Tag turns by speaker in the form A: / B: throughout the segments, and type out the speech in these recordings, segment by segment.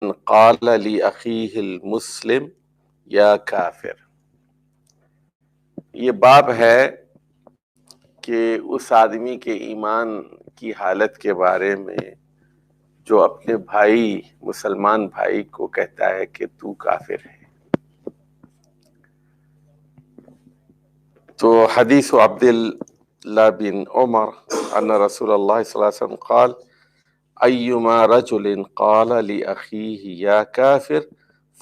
A: قال لأخيه المسلم یا کافر، یہ باب ہے کہ اس آدمی کے ایمان کی حالت کے بارے میں جو اپنے بھائی مسلمان بھائی کو کہتا ہے کہ تو کافر ہے۔ تو حدیث عبداللہ بن عمر ان رسول اللہ صلی اللہ علیہ وسلم قال ایما رجل قال لأخیہ یا کافر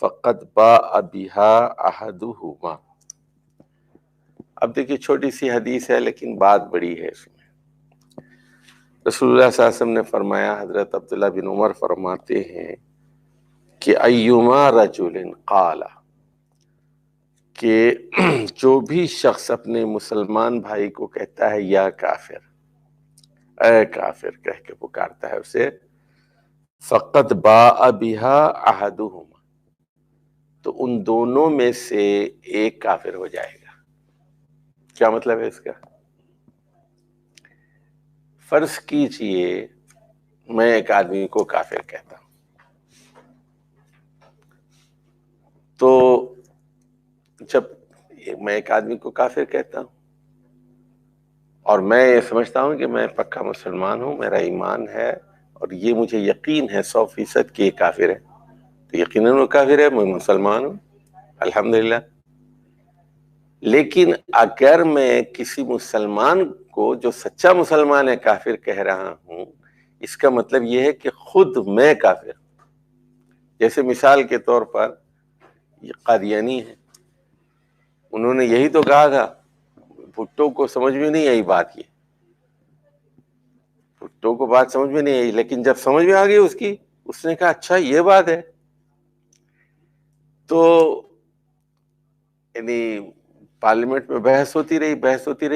A: فقد باء بها احدہما۔ اب دیکھیے چھوٹی سی حدیث ہے لیکن بات بڑی ہے اس میں۔ رسول اللہ صلی اللہ علیہ وسلم نے فرمایا، حضرت عبداللہ بن عمر فرماتے ہیں کہ ایما رجل قال، کہ جو بھی شخص اپنے مسلمان بھائی کو کہتا ہے یا کافر، اے کافر کہہ کے پکارتا ہے اسے، فقط باء بها احدہما، تو ان دونوں میں سے ایک کافر ہو جائے گا۔ کیا مطلب ہے اس کا؟ فرض کیجئے میں ایک آدمی کو کافر کہتا ہوں، تو جب میں ایک آدمی کو کافر کہتا ہوں اور میں یہ سمجھتا ہوں کہ میں پکا مسلمان ہوں، میرا ایمان ہے اور یہ مجھے یقین ہے 100% کہ یہ کافر ہے، تو یقیناً وہ کافر ہے، میں مسلمان ہوں الحمدللہ۔ لیکن اگر میں کسی مسلمان کو جو سچا مسلمان ہے کافر کہہ رہا ہوں، اس کا مطلب یہ ہے کہ خود میں کافر ہوں۔ جیسے مثال کے طور پر یہ قادیانی ہے، انہوں نے یہی تو کہا تھا، بھٹو کو سمجھ میں نہیں آئی بات، یہ بھٹو کو بات سمجھ میں نہیں آئی، لیکن جب سمجھ میں آ گئی اس نے کہا اچھا یہ بات ہے، تو یعنی پارلیمنٹ میں بحث ہوتی رہی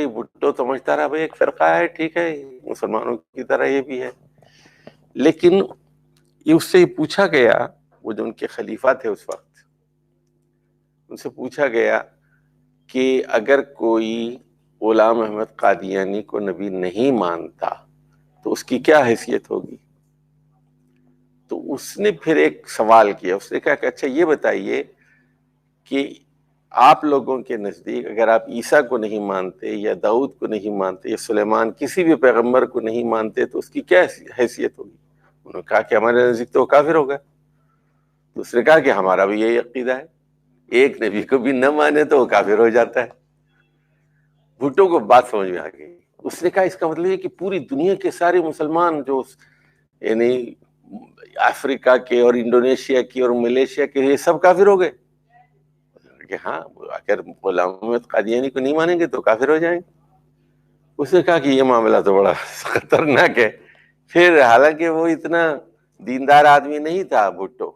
A: بھٹو سمجھتا رہا بھائی ایک فرقہ ہے، ٹھیک ہے مسلمانوں کی طرح یہ بھی ہے، لیکن یہ اس سے پوچھا گیا، وہ جو ان کے خلیفہ تھے اس وقت، ان سے پوچھا گیا کہ اگر کوئی غلام احمد قادیانی کو نبی نہیں مانتا تو اس کی کیا حیثیت ہوگی؟ تو اس نے پھر ایک سوال کیا، اس نے کہا کہ اچھا یہ بتائیے کہ آپ لوگوں کے نزدیک اگر آپ عیسیٰ کو نہیں مانتے یا داؤد کو نہیں مانتے یا سلیمان کسی بھی پیغمبر کو نہیں مانتے تو اس کی کیا حیثیت ہوگی؟ انہوں نے کہا کہ ہمارے نزدیک تو وہ کافر ہوگا۔ تو اس نے کہا کہ ہمارا بھی یہی عقیدہ ہے، ایک نبی کو بھی نہ مانے تو وہ کافر ہو جاتا ہے۔ بھٹو کو بات سمجھ میں آ گئی، اس نے کہا اس کا مطلب یہ کہ پوری دنیا کے سارے مسلمان جو یعنی افریقہ کے اور انڈونیشیا کی اور ملیشیا کے، یہ سب کافر ہو گئے کہ ہاں اگر غلام محمد قادیانی کو نہیں مانیں گے تو کافر ہو جائیں گے۔ اس نے کہا کہ یہ معاملہ تو بڑا خطرناک ہے۔ پھر حالانکہ وہ اتنا دیندار آدمی نہیں تھا بھٹو،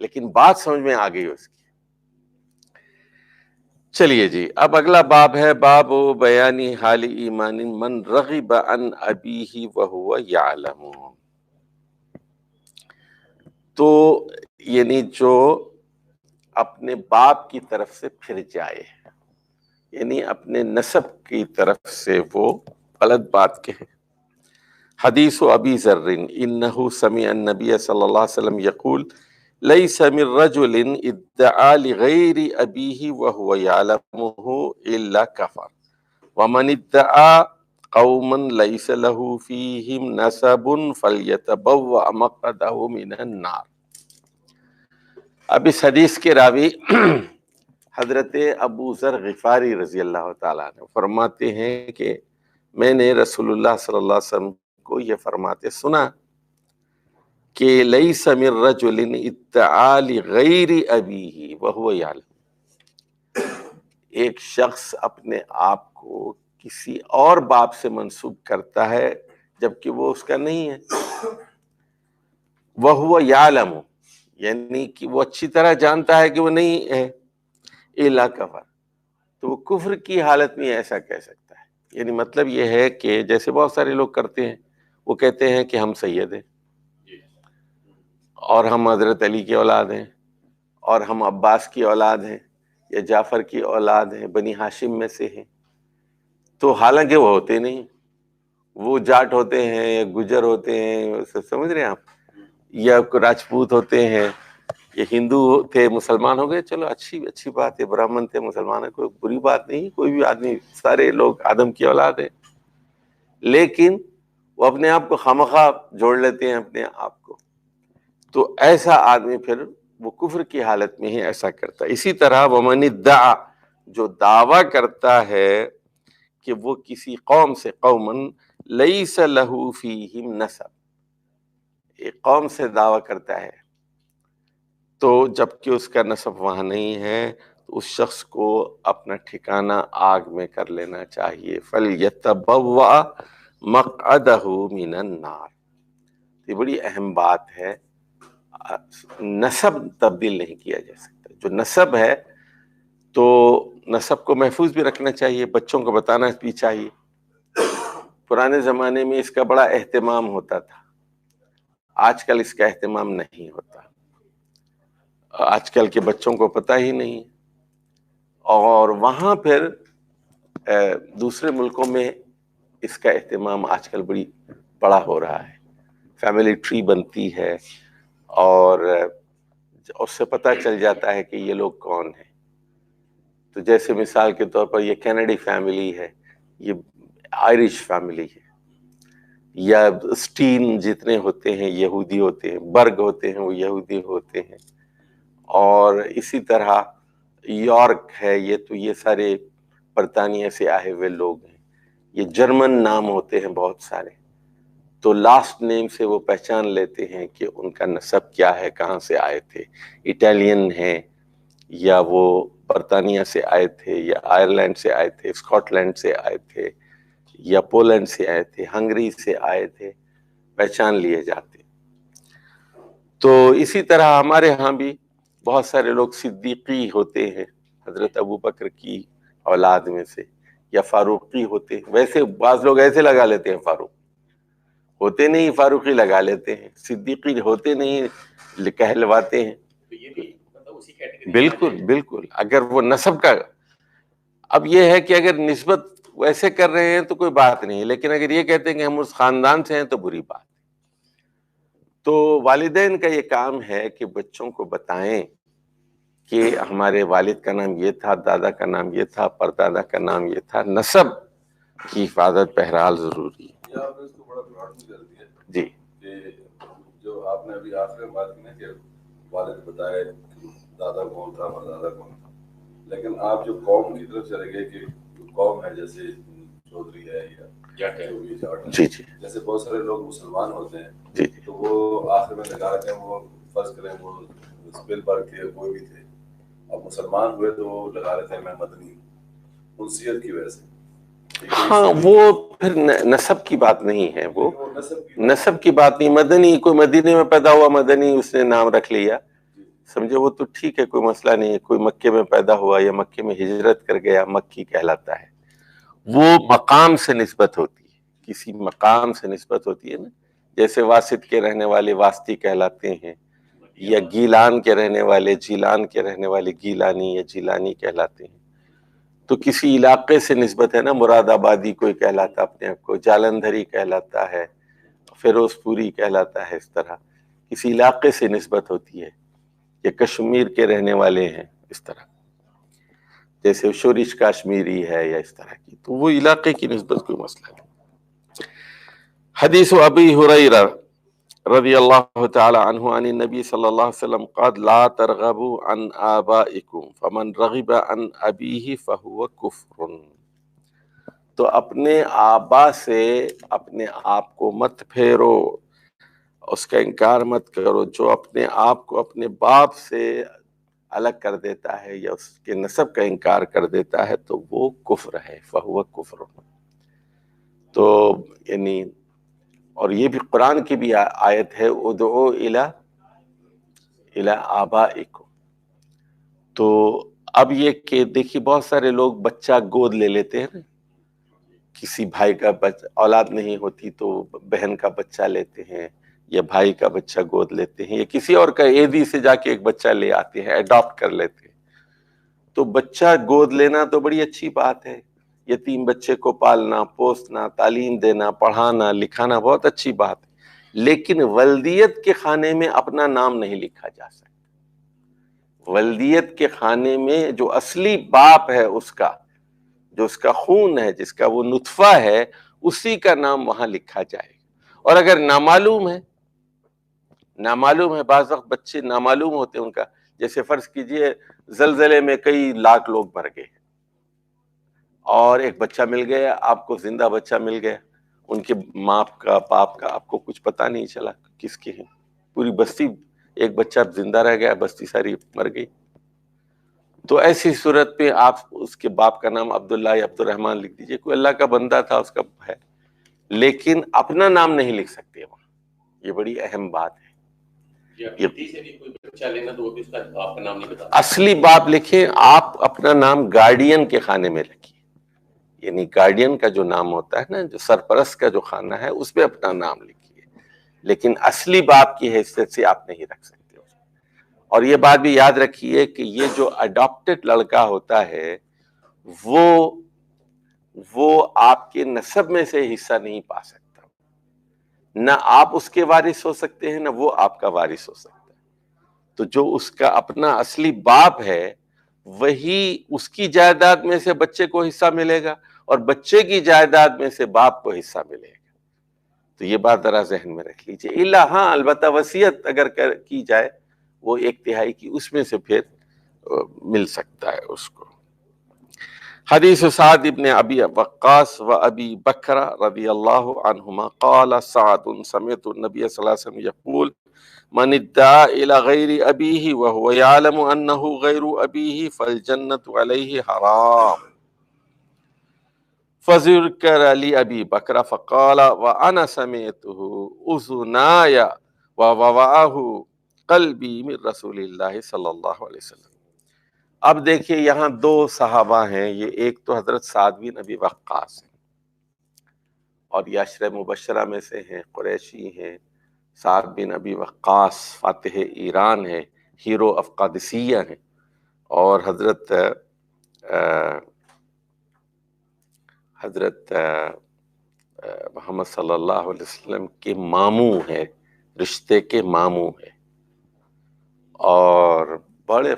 A: لیکن بات سمجھ میں آ گئی اس کی۔ چلیے جی، اب اگلا باب ہے باب بیان حال ایمان من رغب عن ابیہ وہو یعلم۔ تو یعنی جو اپنے باپ کی طرف سے پھر جائے، یعنی اپنے نسب کی طرف سے وہ غلط بات کہے۔ حدیث ابی ذر انہ سمع النبی صلی اللہ علیہ وسلم یقول لیس من رجل ادعا لغیر ابیہ وہو یعلمہ الا کفر ومن ادعا قوما لیس له فیہم نسب فلیتبوأ مقعدہ من النار۔ اب اس حدیث کے راوی حضرت ابو ذر غفاری رضی اللہ تعالیٰ عنہ فرماتے ہیں کہ میں نے رسول اللہ صلی اللہ علیہ وسلم کو یہ فرماتے سنا کہ لیس من رجل ادعا لغیر ابیہ وہو یعلم، ایک شخص اپنے آپ کو کسی اور باپ سے منسوب کرتا ہے جبکہ وہ اس کا نہیں ہے، وہو یعلم یعنی کہ وہ اچھی طرح جانتا ہے کہ وہ نہیں ہے، الا کفر، تو وہ کفر کی حالت میں ایسا کہہ سکتا ہے۔ یعنی مطلب یہ ہے کہ جیسے بہت سارے لوگ کرتے ہیں، وہ کہتے ہیں کہ ہم سید ہیں اور ہم حضرت علی کی اولاد ہیں اور ہم عباس کی اولاد ہیں یا جعفر کی اولاد ہیں، بنی ہاشم میں سے ہیں، تو حالانکہ وہ ہوتے نہیں، وہ جاٹ ہوتے ہیں یا گجر ہوتے ہیں، سمجھ رہے ہیں آپ؟ یا راجپوت ہوتے ہیں، یہ ہندو تھے مسلمان ہو گئے، چلو اچھی بات ہے، برہمن تھے مسلمان ہے، کوئی بری بات نہیں، کوئی بھی آدمی، سارے لوگ آدم کی اولاد ہے. لیکن وہ اپنے آپ کو خواہ جوڑ لیتے ہیں اپنے آپ کو، تو ایسا آدمی پھر وہ کفر کی حالت میں ہی ایسا کرتا ہے. اسی طرح ومن ادعا، جو دعویٰ کرتا ہے کہ وہ کسی قوم سے، قومن لیس لہ فیہم نسب، ایک قوم سے دعویٰ کرتا ہے تو جبکہ اس کا نسب وہاں نہیں ہے، تو اس شخص کو اپنا ٹھکانہ آگ میں کر لینا چاہیے. فَلْيَتَبَوَّأْ مَقْعَدَهُ مِنَ النَّارِ. یہ بڑی اہم بات ہے، نسب تبدیل نہیں کیا جا سکتا. جو نسب ہے تو نسب کو محفوظ بھی رکھنا چاہیے، بچوں کو بتانا بھی چاہیے. پرانے زمانے میں اس کا بڑا اہتمام ہوتا تھا، آج کل اس کا اہتمام نہیں ہوتا. آج کل کے بچوں کو پتہ ہی نہیں، اور وہاں پھر دوسرے ملکوں میں اس کا اہتمام آج کل بڑا ہو رہا ہے. فیملی ٹری بنتی ہے اور اس سے پتہ چل جاتا ہے کہ یہ لوگ کون ہیں. تو جیسے مثال کے طور پر یہ کینیڈی فیملی ہے، یہ آئرش فیملی ہے، یا اسٹین جتنے ہوتے ہیں یہودی ہوتے ہیں، برگ ہوتے ہیں وہ یہودی ہوتے ہیں، اور اسی طرح یارک ہے، یہ سارے برطانیہ سے آئے ہوئے لوگ ہیں. یہ جرمن نام ہوتے ہیں بہت سارے، تو لاسٹ نیم سے وہ پہچان لیتے ہیں کہ ان کا نسب کیا ہے، کہاں سے آئے تھے. اٹالین ہیں، یا وہ برطانیہ سے آئے تھے، یا آئرلینڈ سے آئے تھے، اسکاٹ لینڈ سے آئے تھے، یا پولینڈ سے آئے تھے، ہنگری سے آئے تھے، پہچان لیے جاتے. تو اسی طرح ہمارے ہاں بھی بہت سارے لوگ صدیقی ہوتے ہیں، حضرت ابو بکر کی اولاد میں سے، یا فاروقی ہوتے ہیں. ویسے بعض لوگ ایسے لگا لیتے ہیں، فاروق ہوتے نہیں، فاروقی لگا لیتے ہیں، صدیقی ہوتے نہیں کہلواتے ہیں. بالکل بالکل، اگر وہ نسب کا، اب یہ ہے کہ اگر نسبت ویسے کر رہے ہیں تو کوئی بات نہیں، لیکن اگر یہ کہتے ہیں کہ ہم اس خاندان سے ہیں تو بری بات. تو والدین کا یہ کام ہے کہ بچوں کو بتائیں کہ ہمارے والد کا نام یہ تھا، دادا کا نام یہ تھا، پردادا کا نام یہ تھا. نسب کی حفاظت بہرحال ضروری ہے.
B: آپ نے اس کو بڑا براڈ بھی کر دیا
A: جی،
B: کہ جو آپ نے ابھی آخر میں بات کی نا کہ والد بتائے دادا کون تھا پردادا کون تھا، لیکن آپ جو قوم کی طرف چلے گئے کہ قوم ہے جیسے چودھری ہے یا جو بھی جاٹ ہے،
A: جی جی
B: جیسے بہت سارے لوگ مسلمان ہوتے ہیں
A: جی
B: تو وہ آخر میں لگا رہتے ہیں، وہ فرض کریں وہ اسپیل برگ کے کوئی بھی تھے، اب مسلمان ہوئے تو وہ لگا رہے تھے میں مدنی انسیت کی وجہ سے.
A: ہاں، وہ پھر نسب کی بات نہیں ہے، وہ نسب کی بات نہیں. مدنی، کوئی مدینے میں پیدا ہوا مدنی اس نے نام رکھ لیا، سمجھے، وہ تو ٹھیک ہے، کوئی مسئلہ نہیں ہے. کوئی مکے میں پیدا ہوا یا مکے میں ہجرت کر گیا، مکی کہلاتا ہے. وہ مقام سے نسبت ہوتی ہے، کسی مقام سے نسبت ہوتی ہے نا. جیسے واسط کے رہنے والے واسطی کہلاتے ہیں، یا گیلان کے رہنے والے، جیلان کے رہنے والے گیلانی یا جیلانی کہلاتے ہیں. تو کسی علاقے سے نسبت ہے نا. مراد آبادی کوئی کہلاتا اپنے آپ کو، جالندھری کہلاتا ہے، فیروز پوری کہلاتا ہے. اس طرح کسی علاقے سے نسبت ہوتی ہے، یا کشمیر کے رہنے والے ہیں، اس طرح جیسے شورش کاشمیری ہے یا اس طرح کی، تو وہ علاقے کی نسبت کوئی مسئلہ نہیں. حدیث ابی ہریرہ رضی اللہ تعالی عنہ عن النبی صلی اللہ علیہ وسلم قال لا ترغبوا عن آبائکم فمن رغب عن ابیہ فہو کفر. تو اپنے آبا سے اپنے آپ کو مت پھیرو، اس کا انکار مت کرو. جو اپنے آپ کو اپنے باپ سے الگ کر دیتا ہے یا اس کے نسب کا انکار کر دیتا ہے تو وہ کفر ہے، فہو کفر. تو یعنی، اور یہ بھی قرآن کی بھی آیت ہے، ادعو الی آبائکم. تو اب یہ کہ دیکھیے بہت سارے لوگ بچہ گود لے لیتے ہیں نا، کسی بھائی کا اولاد نہیں ہوتی تو بہن کا بچہ لیتے ہیں، یا بھائی کا بچہ گود لیتے ہیں، یا کسی اور کا ایدی سے جا کے ایک بچہ لے آتے ہیں، اڈاپٹ کر لیتے ہیں. تو بچہ گود لینا تو بڑی اچھی بات ہے، یتیم بچے کو پالنا پوسنا، تعلیم دینا، پڑھانا لکھانا بہت اچھی بات ہے. لیکن ولدیت کے خانے میں اپنا نام نہیں لکھا جا سکتا. ولدیت کے خانے میں جو اصلی باپ ہے اس کا، جو اس کا خون ہے، جس کا وہ نطفہ ہے، اسی کا نام وہاں لکھا جائے گا. اور اگر نامعلوم ہے، بعض وقت بچے نامعلوم ہوتے ہیں ان کا، جیسے فرض کیجئے زلزلے میں کئی لاکھ لوگ مر گئے اور ایک بچہ مل گیا، آپ کو زندہ بچہ مل گیا، ان کے ماں کا باپ کا آپ کو کچھ پتا نہیں چلا کس کے ہیں، پوری بستی، ایک بچہ زندہ رہ گیا، بستی ساری مر گئی. تو ایسی صورت پہ آپ اس کے باپ کا نام عبداللہ یا عبد الرحمن لکھ دیجئے، کوئی اللہ کا بندہ تھا اس کا ہے، لیکن اپنا نام نہیں لکھ سکتے وہاں. یہ بڑی اہم بات ہے. اصلی باپ لکھیں، آپ اپنا نام گارڈین کے خانے میں رکھیے، یعنی گارڈین کا جو نام ہوتا ہے نا، جو سرپرست کا جو خانہ ہے، اس پہ اپنا نام لکھیے، لیکن اصلی باپ کی حیثیت سے آپ نہیں رکھ سکتے. اور یہ بات بھی یاد رکھیے کہ یہ جو اڈاپٹڈ لڑکا ہوتا ہے وہ آپ کے نسب میں سے حصہ نہیں پا سکتا. نہ آپ اس کے وارث ہو سکتے ہیں، نہ وہ آپ کا وارث ہو سکتا ہے. تو جو اس کا اپنا اصلی باپ ہے، وہی اس کی جائیداد میں سے بچے کو حصہ ملے گا اور بچے کی جائیداد میں سے باپ کو حصہ ملے گا. تو یہ بات ذرا ذہن میں رکھ لیجیے. الا ہاں، البتہ وصیت اگر کی جائے وہ 1/3 کی، اس میں سے پھر مل سکتا ہے اس کو. حدیث سعد ابن ابی وقاص و ابی بکر رضی اللہ عنہما قال سعد سمعت النبی صلی اللہ علیہ وسلم یقول من ادعا الى غیر ابیہ وهو یعلم انه غیر ابیہ فالجنة علیہ حرام. فذكر لأبي بكر فقال وأنا سمعته أذناي ووعاه قلبي من رسول اللہ صلی اللہ علیہ وسلم. اب دیکھیے یہاں 2 صحابہ ہیں، یہ ایک تو حضرت سعد بن ابی وقاص ہیں اور یہ عشرہ مبشرہ میں سے ہیں، قریشی ہیں. سعد بن ابی وقاص فاتح ایران ہے، ہیرو آف قادسیہ ہیں، اور حضرت محمد صلی اللہ علیہ وسلم کے ماموں ہے، رشتے کے ماموں ہے، اور بڑے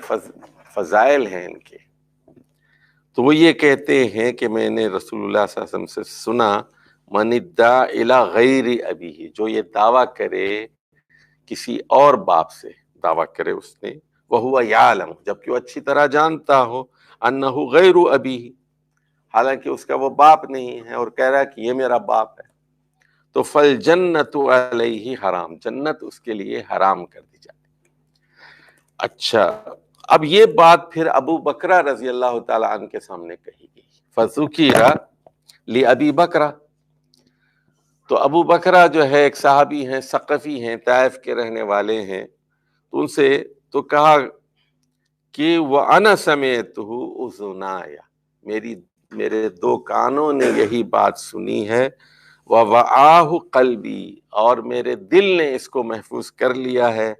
A: فضائل ہیں ان کے. تو وہ یہ کہتے ہیں کہ میں نے رسول اللہ صلی اللہ علیہ وسلم سے سنا من ادعا الی غیر ابیہ، جو یہ دعویٰ کرے کسی اور باپ سے، دعویٰ کرے اس نے، وہو یعلم، جبکہ وہ اچھی طرح جانتا ہو، انہ غیر ابیہ، حالانکہ اس کا وہ باپ نہیں ہے اور کہہ رہا ہے کہ یہ میرا باپ ہے، تو فالجنۃ علیہ حرام، جنت اس کے لیے حرام کر دی جاتی. اچھا، اب یہ بات پھر ابو بکرہ رضی اللہ تعالی عنہ کے سامنے کہی گئی. فذکر لأبی بکرہ، تو ابو بکرہ جو ہے ایک صحابی ہیں، ثقفی ہیں، طائف کے رہنے والے ہیں، تو ان سے تو کہا کہ وَأَنَا سَمِعْتُهُ أُذُنَايَ، میرے 2 کانوں نے یہی بات سنی ہے، وَوَعَاهُ قَلْبِي، اور میرے دل نے اس کو محفوظ کر لیا ہے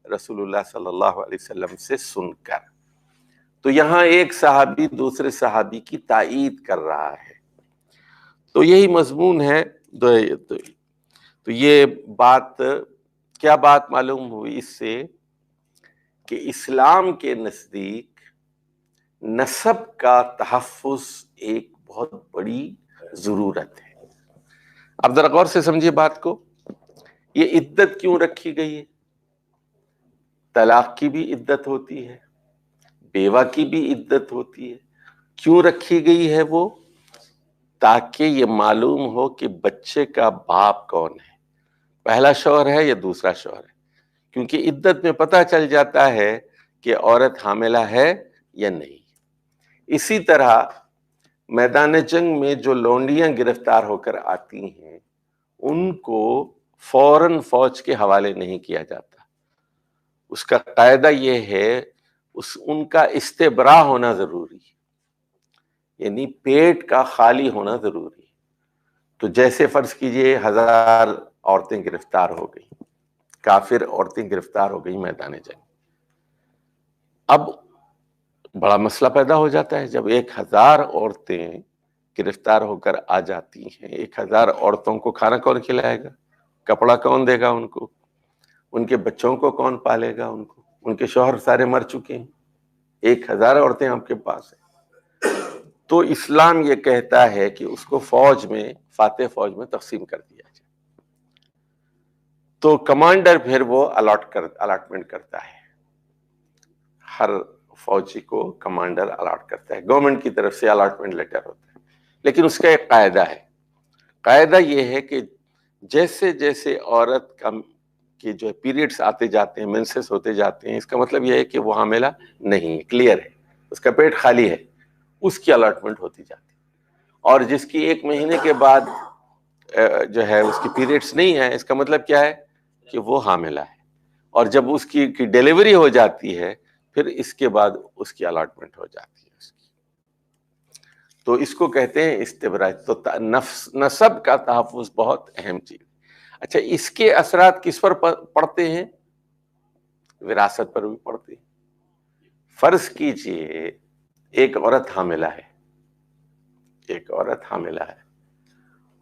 A: رسول اللہ صلی اللہ علیہ وسلم سے سن کر. تو یہاں ایک صحابی دوسرے صحابی کی تائید کر رہا ہے. تو یہی مضمون ہے. تو یہ بات، کیا بات معلوم ہوئی اس سے، کہ اسلام کے نزدیک نسب کا تحفظ ایک بہت بڑی ضرورت ہے. اب ذرا غور سے سمجھیے بات کو. یہ عدت کیوں رکھی گئی ہے؟ طلاق کی بھی عدت ہوتی ہے، بیوہ کی بھی عدت ہوتی ہے. کیوں رکھی گئی ہے وہ؟ تاکہ یہ معلوم ہو کہ بچے کا باپ کون ہے، پہلا شوہر ہے یا دوسرا شوہر ہے. کیونکہ عدت میں پتہ چل جاتا ہے کہ عورت حاملہ ہے یا نہیں. اسی طرح میدان جنگ میں جو لونڈیاں گرفتار ہو کر آتی ہیں، ان کو فوراً فوج کے حوالے نہیں کیا جاتا. اس کا قاعدہ یہ ہے، ان کا استبراء ہونا ضروری ہے، یعنی پیٹ کا خالی ہونا ضروری ہے. تو جیسے فرض کیجئے 1000 عورتیں گرفتار ہو گئی، کافر عورتیں گرفتار ہو گئی میدان جنگ. اب بڑا مسئلہ پیدا ہو جاتا ہے جب 1000 عورتیں گرفتار ہو کر آ جاتی ہیں. 1000 عورتوں کو کھانا کون کھلائے گا؟ کپڑا کون دے گا ان کو؟ ان کے بچوں کو کون پالے گا ان کو؟ ان کے شوہر سارے مر چکے ہیں، 1000 عورتیں آپ کے پاس ہیں۔ تو اسلام یہ کہتا ہے کہ اس کو فوج میں، فاتح فوج میں تقسیم کر دیا جائے۔ تو کمانڈر پھر وہ الاٹمنٹ کرتا ہے، ہر فوجی کو کمانڈر الاٹ کرتا ہے، گورنمنٹ کی طرف سے الاٹمنٹ لیٹر ہوتا ہے۔ لیکن اس کا ایک قاعدہ ہے، قاعدہ یہ ہے کہ جیسے جیسے عورت کے جو پیریڈز آتے جاتے ہیں، مینسز ہوتے جاتے ہیں، اس کا مطلب یہ ہے کہ وہ حاملہ نہیں ہے، کلیئر ہے، اس کا پیٹ خالی ہے، اس کی الاٹمنٹ ہوتی جاتی ہے۔ اور جس کی 1 مہینے کے بعد جو ہے اس کی پیریڈز نہیں ہے، اس کا مطلب کیا ہے کہ وہ حاملہ ہے۔ اور جب اس کی ڈیلیوری ہو جاتی ہے، پھر اس کے بعد اس کی الاٹمنٹ ہو جاتی ہے اس کی۔ تو اس کو کہتے ہیں استبراء۔ تو نسب کا تحفظ بہت اہم چیز۔ اچھا، اس کے اثرات کس پر پڑتے ہیں؟ وراثت پر بھی پڑتے ہیں۔ فرض کیجئے ایک عورت حاملہ ہے، ایک عورت حاملہ ہے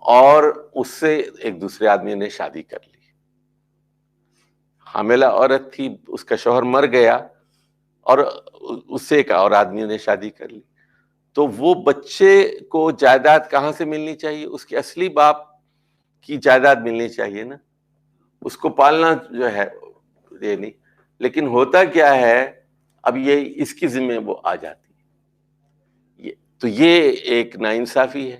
A: اور اس سے ایک دوسرے آدمی نے شادی کر لی۔ حاملہ عورت تھی، اس کا شوہر مر گیا اور اس سے ایک اور آدمی نے شادی کر لی، تو وہ بچے کو جائیداد کہاں سے ملنی چاہیے؟ اس کے اصلی باپ کی جائیداد ملنی چاہیے نا، اس کو پالنا جو ہے یہ نہیں۔ لیکن ہوتا کیا ہے، اب یہ اس کی ذمہ وہ آ جاتی ہے، تو یہ ایک ناانصافی ہے۔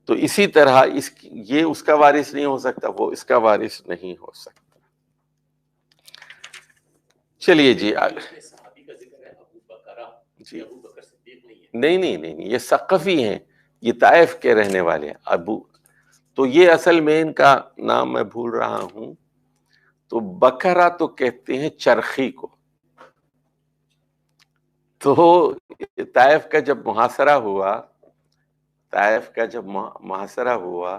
A: تو اسی طرح یہ اس کا وارث نہیں ہو سکتا، وہ اس کا وارث نہیں ہو سکتا۔ چلیے جی آگے۔ جی نہیں، یہ ثقفی ہیں، یہ طائف کے رہنے والے ہیں۔ ابو، تو یہ اصل میں ان کا نام میں بھول رہا ہوں، تو بکرا تو کہتے ہیں چرخی کو۔ تو طائف کا جب محاصرہ ہوا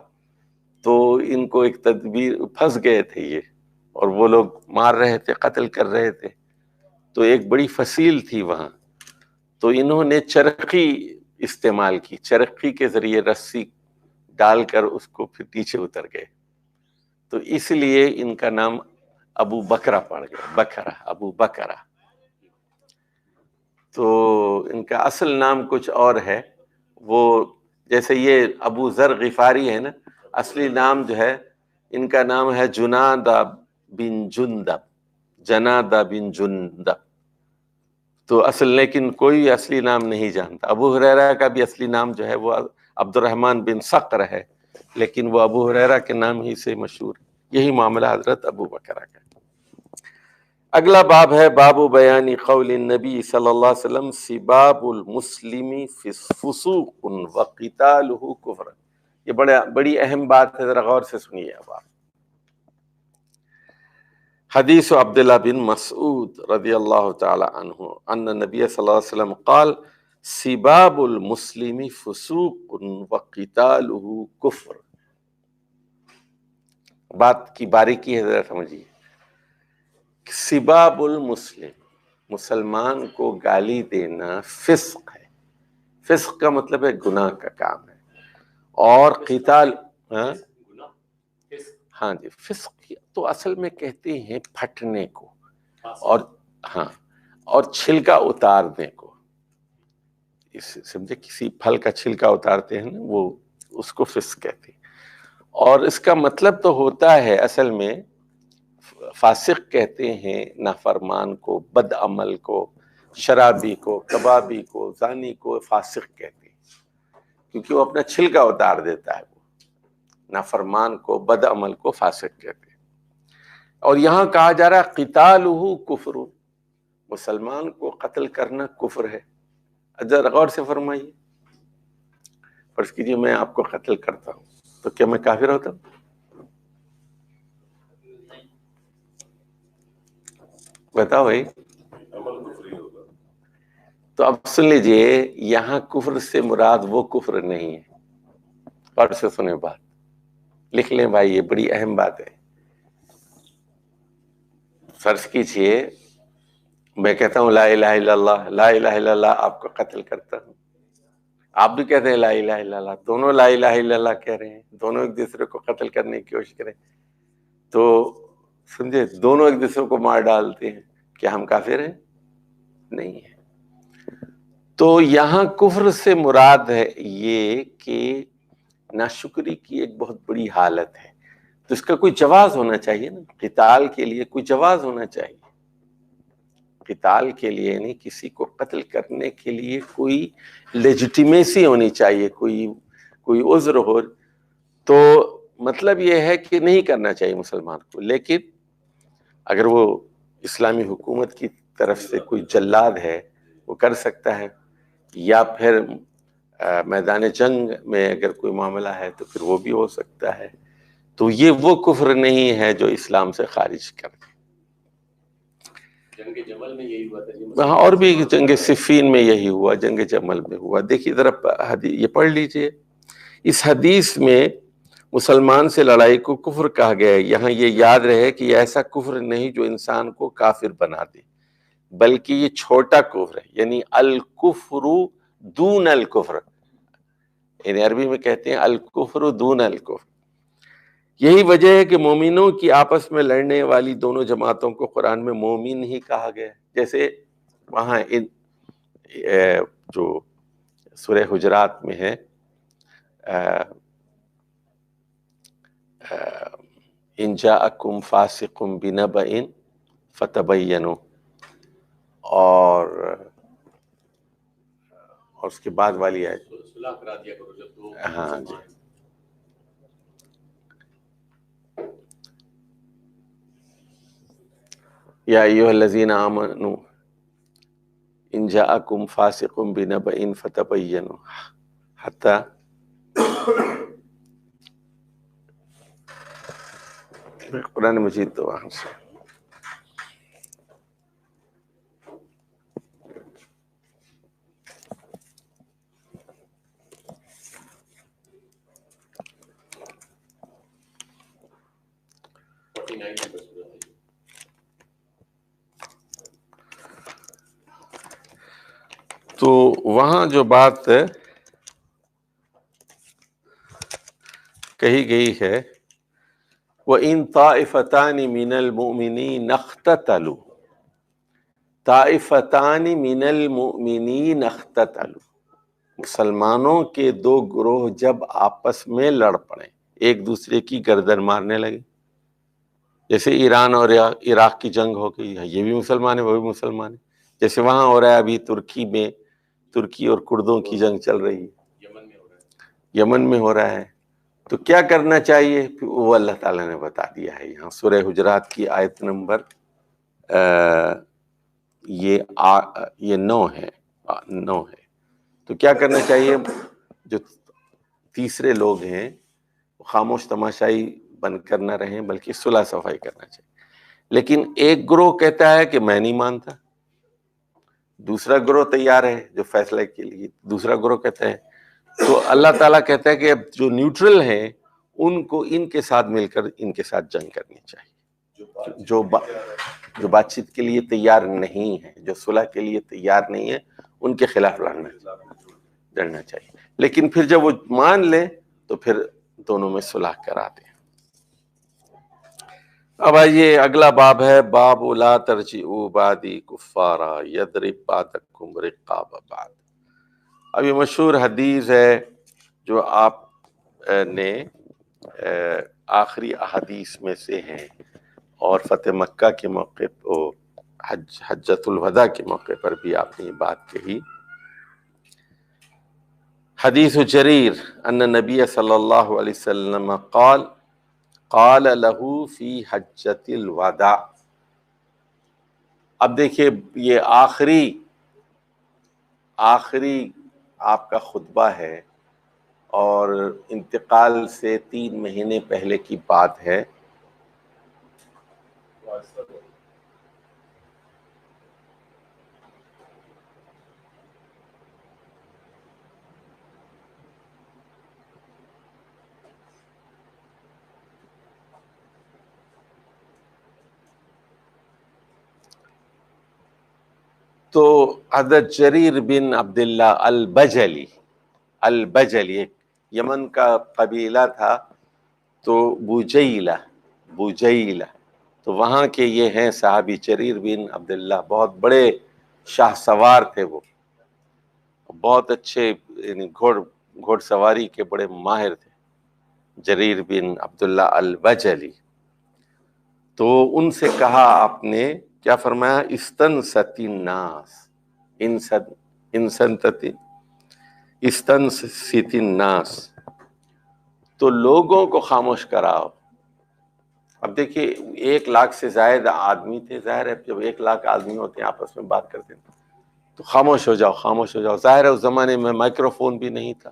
A: تو ان کو ایک تدبیر، پھنس گئے تھے یہ، اور وہ لوگ مار رہے تھے، قتل کر رہے تھے، تو ایک بڑی فصیل تھی وہاں، تو انہوں نے چرخی استعمال کی، چرخی کے ذریعے رسی ڈال کر اس کو پھر پیچھے اتر گئے، تو اس لیے ان کا نام ابو بکرا پڑ گیا، بکرا، ابو بکرا۔ تو ان کا اصل نام کچھ اور ہے، وہ جیسے یہ ابو ذر غفاری ہے نا، اصلی نام جو ہے ان کا نام ہے جنادہ بن جندب، جنادہ بن جندب۔ تو لیکن کوئی اصلی نام نہیں جانتا۔ ابو ہریرہ کا بھی اصلی نام جو ہے وہ عبد الرحمن بن صقر ہے، لیکن وہ ابو ہریرہ کے نام ہی سے مشہور۔ یہی معاملہ حضرت ابو بکرہ کا۔ اگلا باب ہے باب بیان قول النبی صلی اللہ علیہ وسلم سباب المسلم فسوق وقتالہ کفر۔ یہ بڑی اہم بات ہے، ذرا غور سے سنیے اب آپ۔ حدیث عبداللہ بن مسعود رضی اللہ تعالی عنہ ان نبی صلی اللہ علیہ وسلم قال سباب المسلم فسوق وقتالہ کفر۔ بات کی باریکی ہے، ذرا سمجھیے۔ سباب المسلم، مسلمان کو گالی دینا فسق ہے۔ فسق کا مطلب ہے گناہ کا کام ہے، اور قتال، ہاں جی، فسق تو اصل میں کہتے ہیں پھٹنے کو، اور ہاں، اور چھلکا اتارنے کو۔ سمجھے، کسی پھل کا چھلکا اتارتے ہیں نا، وہ اس کو فسق کہتے ہیں۔ اور اس کا مطلب تو ہوتا ہے اصل میں، فاسق کہتے ہیں نافرمان کو، بد عمل کو، شرابی کو، کبابی کو، زانی کو فاسق کہتے ہیں، کیونکہ وہ اپنا چھلکا اتار دیتا ہے۔ وہ نافرمان کو، بد عمل کو فاسق کہتے ہیں۔ اور یہاں کہا جا رہا ہے قتالہ کفر، مسلمان کو قتل کرنا کفر ہے۔ ذرا غور سے فرمائیے، فرض کیجیے میں آپ کو قتل کرتا ہوں، تو کیا میں کافر ہوتا ہوں؟ بتاؤ بھائی۔ تو اب سن لیجئے، یہاں کفر سے مراد وہ کفر نہیں ہے۔ غور سے سنیں بات، لکھ لیں بھائی، یہ بڑی اہم بات ہے۔ فرض کیجئے میں کہتا ہوں لا الہ الا اللہ، لا الہ الا اللہ، آپ کو قتل کرتا ہوں، آپ بھی کہتے ہیں لا الہ الا اللہ، دونوں لا الہ الا اللہ کہہ رہے ہیں، دونوں ایک دوسرے کو قتل کرنے کی کوشش کریں، تو سمجھے دونوں ایک دوسرے کو مار ڈالتے ہیں. کیا ہم کافر ہیں؟ نہیں ہے. تو یہاں کفر سے مراد ہے یہ کہ ناشکری کی ایک بہت بڑی حالت ہے. تو اس کا کوئی جواز ہونا چاہیے نا. قتال کے لیے کوئی جواز ہونا چاہیے. قتال کے لیے یعنی کسی کو قتل کرنے کے لیے کوئی لیجیٹیمیسی ہونی چاہیے, کوئی عذر ہو. تو مطلب یہ ہے کہ نہیں کرنا چاہیے مسلمان کو. لیکن اگر وہ اسلامی حکومت کی طرف سے کوئی جلاد ہے وہ کر سکتا ہے, یا پھر میدان جنگ میں اگر کوئی معاملہ ہے تو پھر وہ بھی ہو سکتا ہے. تو یہ وہ کفر نہیں ہے جو اسلام سے خارج کر دے.
C: جنگ جمل میں یہی ہوا تھا.
A: ہاں, اور بھی جنگ صفین میں یہی ہوا, جنگ جمل میں ہوا. دیکھیے ذرا یہ پڑھ لیجئے. اس حدیث میں مسلمان سے لڑائی کو کفر کہا گیا ہے. یہاں یہ یاد رہے کہ یہ ایسا کفر نہیں جو انسان کو کافر بنا دے, بلکہ یہ چھوٹا کفر ہے. یعنی الکفر دون الکفر, یعنی عربی میں کہتے ہیں الکفر دون الکفر. یہی وجہ ہے کہ مومنوں کی آپس میں لڑنے والی دونوں جماعتوں کو قرآن میں مومن ہی کہا گیا. جیسے وہاں جو سورہ حجرات میں ہے ان جاءکم فاسق بنبأ فتبینوا, اور اس کے بعد والی آیت
C: صلح کرا دیا کرو جب دو.
A: ہاں جی, یا ایھا الذین آمنوا ان جاءکم فاسق بنبأ فتبینوا حتی قرآن مجید تو وہاں سے تو وہاں جو بات کہی گئی ہے وَإِن طَائِفَتَانِ مِنَ الْمُؤْمِنِينَ اقْتَتَلُوا, طائفتان من المؤمنین اقتتلوا, مسلمانوں کے دو گروہ جب آپس میں لڑ پڑیں, ایک دوسرے کی گردن مارنے لگے. جیسے ایران اور عراق کی جنگ ہو گئی, یہ بھی مسلمان ہے وہ بھی مسلمان ہے. جیسے وہاں ہو رہا ہے ابھی ترکی میں, ترکی اور کردوں کی جنگ چل رہی ہے, یمن میں ہو رہا ہے. تو کیا کرنا چاہیے وہ اللہ تعالیٰ نے بتا دیا ہے یہاں سورہ حجرات کی آیت نمبر یہ 9 ہے. تو کیا کرنا چاہیے؟ جو تیسرے لوگ ہیں وہ خاموش تماشائی بن کر نہ رہیں بلکہ صلح صفائی کرنا چاہیے. لیکن ایک گروہ کہتا ہے کہ میں نہیں مانتا, دوسرا گروہ تیار ہے جو فیصلے کے لیے, دوسرا گروہ کہتا ہے. تو اللہ تعالیٰ کہتا ہے کہ اب جو نیوٹرل ہیں ان کو ان کے ساتھ مل کر ان کے ساتھ جنگ کرنی چاہیے. جو بات چیت کے لیے تیار نہیں ہے, جو صلح کے لیے تیار نہیں ہے, ان کے خلاف لڑنا چاہیے. لیکن پھر جب وہ مان لیں تو پھر دونوں میں صلح کرا دیں. اب آئیے اگلا باب ہے باب لا ترجعوا بعدی کفارا یضرب بعضکم رقاب بعض. اب یہ مشہور حدیث ہے جو آپ نے آخری احادیث میں سے ہیں, اور فتح مکہ کے موقع پر حجۃ الوداع کے موقع پر بھی آپ نے یہ بات کہی. حدیث جریر ان نبی صلی اللہ علیہ وسلم قال له فی حجۃ الوداع. اب دیکھیے یہ آخری آپ کا خطبہ ہے اور انتقال سے 3 مہینے پہلے کی بات ہے. تو حضرت جریر بن عبداللہ البجلی ایک یمن کا قبیلہ تھا, تو بوجیلہ بجیلہ، تو وہاں کے یہ ہیں صحابی جریر بن عبداللہ، بہت بڑے شاہ سوار تھے، وہ بہت اچھے، یعنی گھوڑ سواری کے بڑے ماہر تھے، جریر بن عبداللہ البجلی۔ تو ان سے کہا آپ نے، کیا فرمایا؟ استنصت الناس، استنصت الناس، تو لوگوں کو خاموش کراؤ۔ اب دیکھیے 1,00,000 سے زائد آدمی تھے، ظاہر ہے جب 1,00,000 آدمی ہوتے ہیں آپس میں بات کرتے ہیں تو خاموش ہو جاؤ، خاموش ہو جاؤ۔ ظاہر ہے اس زمانے میں مائکرو فون بھی نہیں تھا،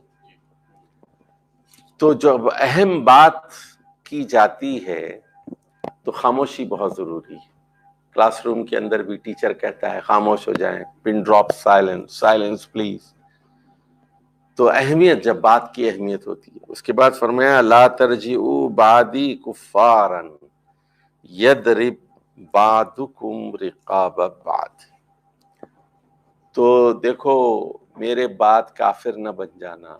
A: تو جب اہم بات کی جاتی ہے تو خاموشی بہت ضروری ہے۔ کلاس روم کے اندر بھی ٹیچر کہتا ہے خاموش ہو جائیں، pin drop silence, silence please. تو اہمیت، جب بات کی اہمیت ہوتی ہے۔ اس کے بعد فرمایا لا ترجعوا بعدی کفارا یضرب بعضکم رقاب بعض، تو دیکھو میرے بعد کافر نہ بن جانا۔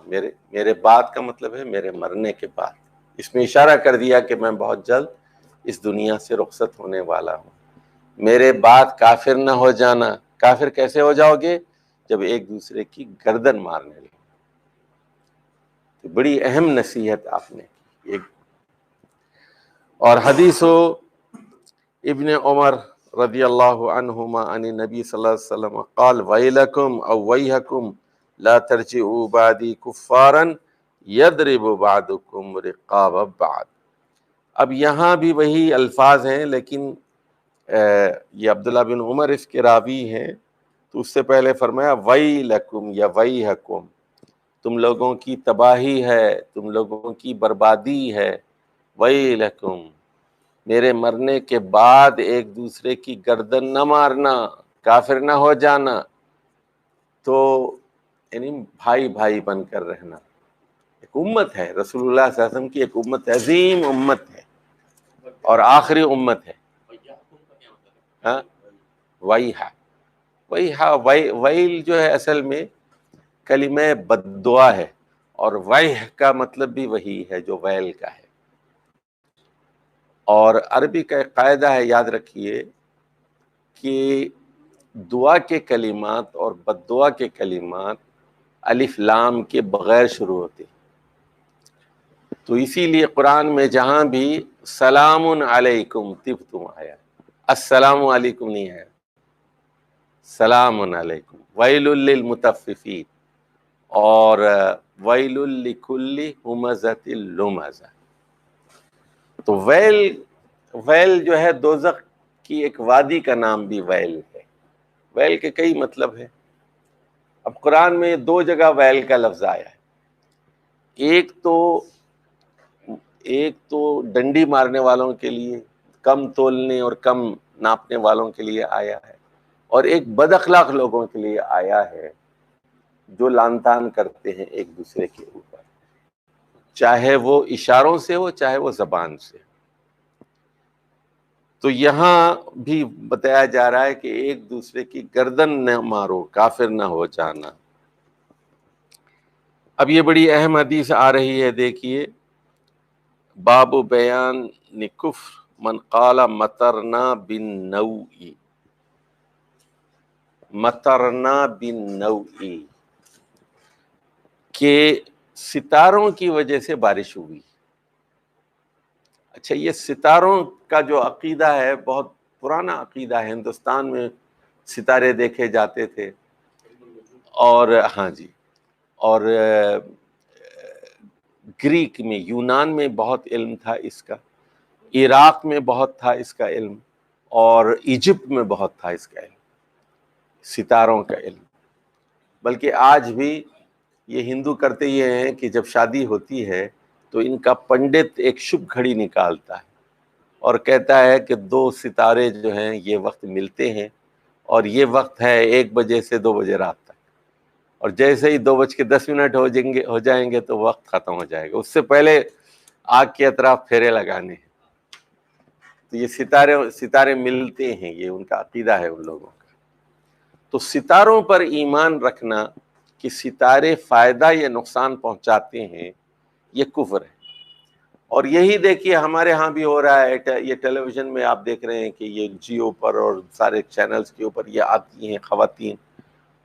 A: میرے بعد کا مطلب ہے میرے مرنے کے بعد، اس میں اشارہ کر دیا کہ میں بہت جلد اس دنیا سے رخصت ہونے والا ہوں۔ میرے بعد کافر نہ ہو جانا۔ کافر کیسے ہو جاؤ گے؟ جب ایک دوسرے کی گردن مارنے لگے۔ بڑی اہم نصیحت آپ نے کی۔ اور حدیث ابن عمر رضی اللہ عنہما عن نبی صلی اللہ علیہ وسلم قال ویلکم او ویحکم لا ترجعوا بعدی کفارا یضرب بعضکم رقاب بعض۔ اب یہاں بھی وہی الفاظ ہیں، لیکن یہ عبداللہ بن عمر اس کے راوی ہیں، تو اس سے پہلے فرمایا ویلکم یا ویحکم، تم لوگوں کی تباہی ہے، تم لوگوں کی بربادی ہے۔ ویلکم، میرے مرنے کے بعد ایک دوسرے کی گردن نہ مارنا، کافر نہ ہو جانا۔ تو یعنی بھائی بھائی بن کر رہنا۔ ایک امت ہے، رسول اللہ صلی اللہ علیہ وسلم کی ایک امت، عظیم امت ہے اور آخری امت ہے۔ ہاں ویل جو ہے اصل میں کلمہ بد دعا ہے، اور ویح کا مطلب بھی وہی ہے جو ویل کا ہے۔ اور عربی کا ایک قاعدہ ہے، یاد رکھیے کہ دعا کے کلمات اور بد دعا کے کلمات الف لام کے بغیر شروع ہوتے، تو اسی لیے قرآن میں جہاں بھی سلام علیکم طبتم آیا، السلام علیکم نہیں ہے، سلام علیکم۔ ویل للمطففین اور ویل لکل ہمزۃ لمزہ۔ تو ویل جو ہے دوزخ کی ایک وادی کا نام بھی ویل ہے۔ ویل کے کئی مطلب ہیں۔ اب قرآن میں 2 جگہ ویل کا لفظ آیا ہے، ایک تو ڈنڈی مارنے والوں کے لیے، کم تولنے اور کم ناپنے والوں کے لیے آیا ہے، اور ایک بد اخلاق لوگوں کے لیے آیا ہے جو لعن طعن کرتے ہیں ایک دوسرے کے اوپر، چاہے وہ اشاروں سے ہو چاہے وہ زبان سے۔ تو یہاں بھی بتایا جا رہا ہے کہ ایک دوسرے کی گردن نہ مارو، کافر نہ ہو جانا۔ اب یہ بڑی اہم حدیث آ رہی ہے، دیکھیے باب بیان کفر من قال مطرنا بالنوء، مطرنا بالنوء، کہ ستاروں کی وجہ سے بارش ہوئی۔ اچھا، یہ ستاروں کا جو عقیدہ ہے بہت پرانا عقیدہ ہے، ہندوستان میں ستارے دیکھے جاتے تھے، اور ہاں جی، اور گریک میں، یونان میں بہت علم تھا اس کا، عراق میں بہت تھا اس کا علم، اور ایجپٹ میں بہت تھا اس کا علم، ستاروں کا علم۔ بلکہ آج بھی یہ ہندو کرتے یہ ہیں کہ جب شادی ہوتی ہے تو ان کا پنڈت ایک شبھ گھڑی نکالتا ہے اور کہتا ہے کہ 2 ستارے جو ہیں یہ وقت ملتے ہیں، اور یہ وقت ہے 1 بجے سے 2 بجے رات تک، اور جیسے ہی 2:10 ہو جائیں گے تو وقت ختم ہو جائے گا، اس سے پہلے آگ کے اطراف پھیرے لگانے ہیں۔ تو یہ ستارے ملتے ہیں، یہ ان کا عقیدہ ہے ان لوگوں کا۔ تو ستاروں پر ایمان رکھنا کہ ستارے فائدہ یا نقصان پہنچاتے ہیں، یہ کفر ہے۔ اور یہی دیکھیے ہمارے ہاں بھی ہو رہا ہے، یہ ٹیلی ویژن میں آپ دیکھ رہے ہیں کہ یہ جیو پر اور سارے چینلز کے اوپر یہ آتی ہیں خواتین،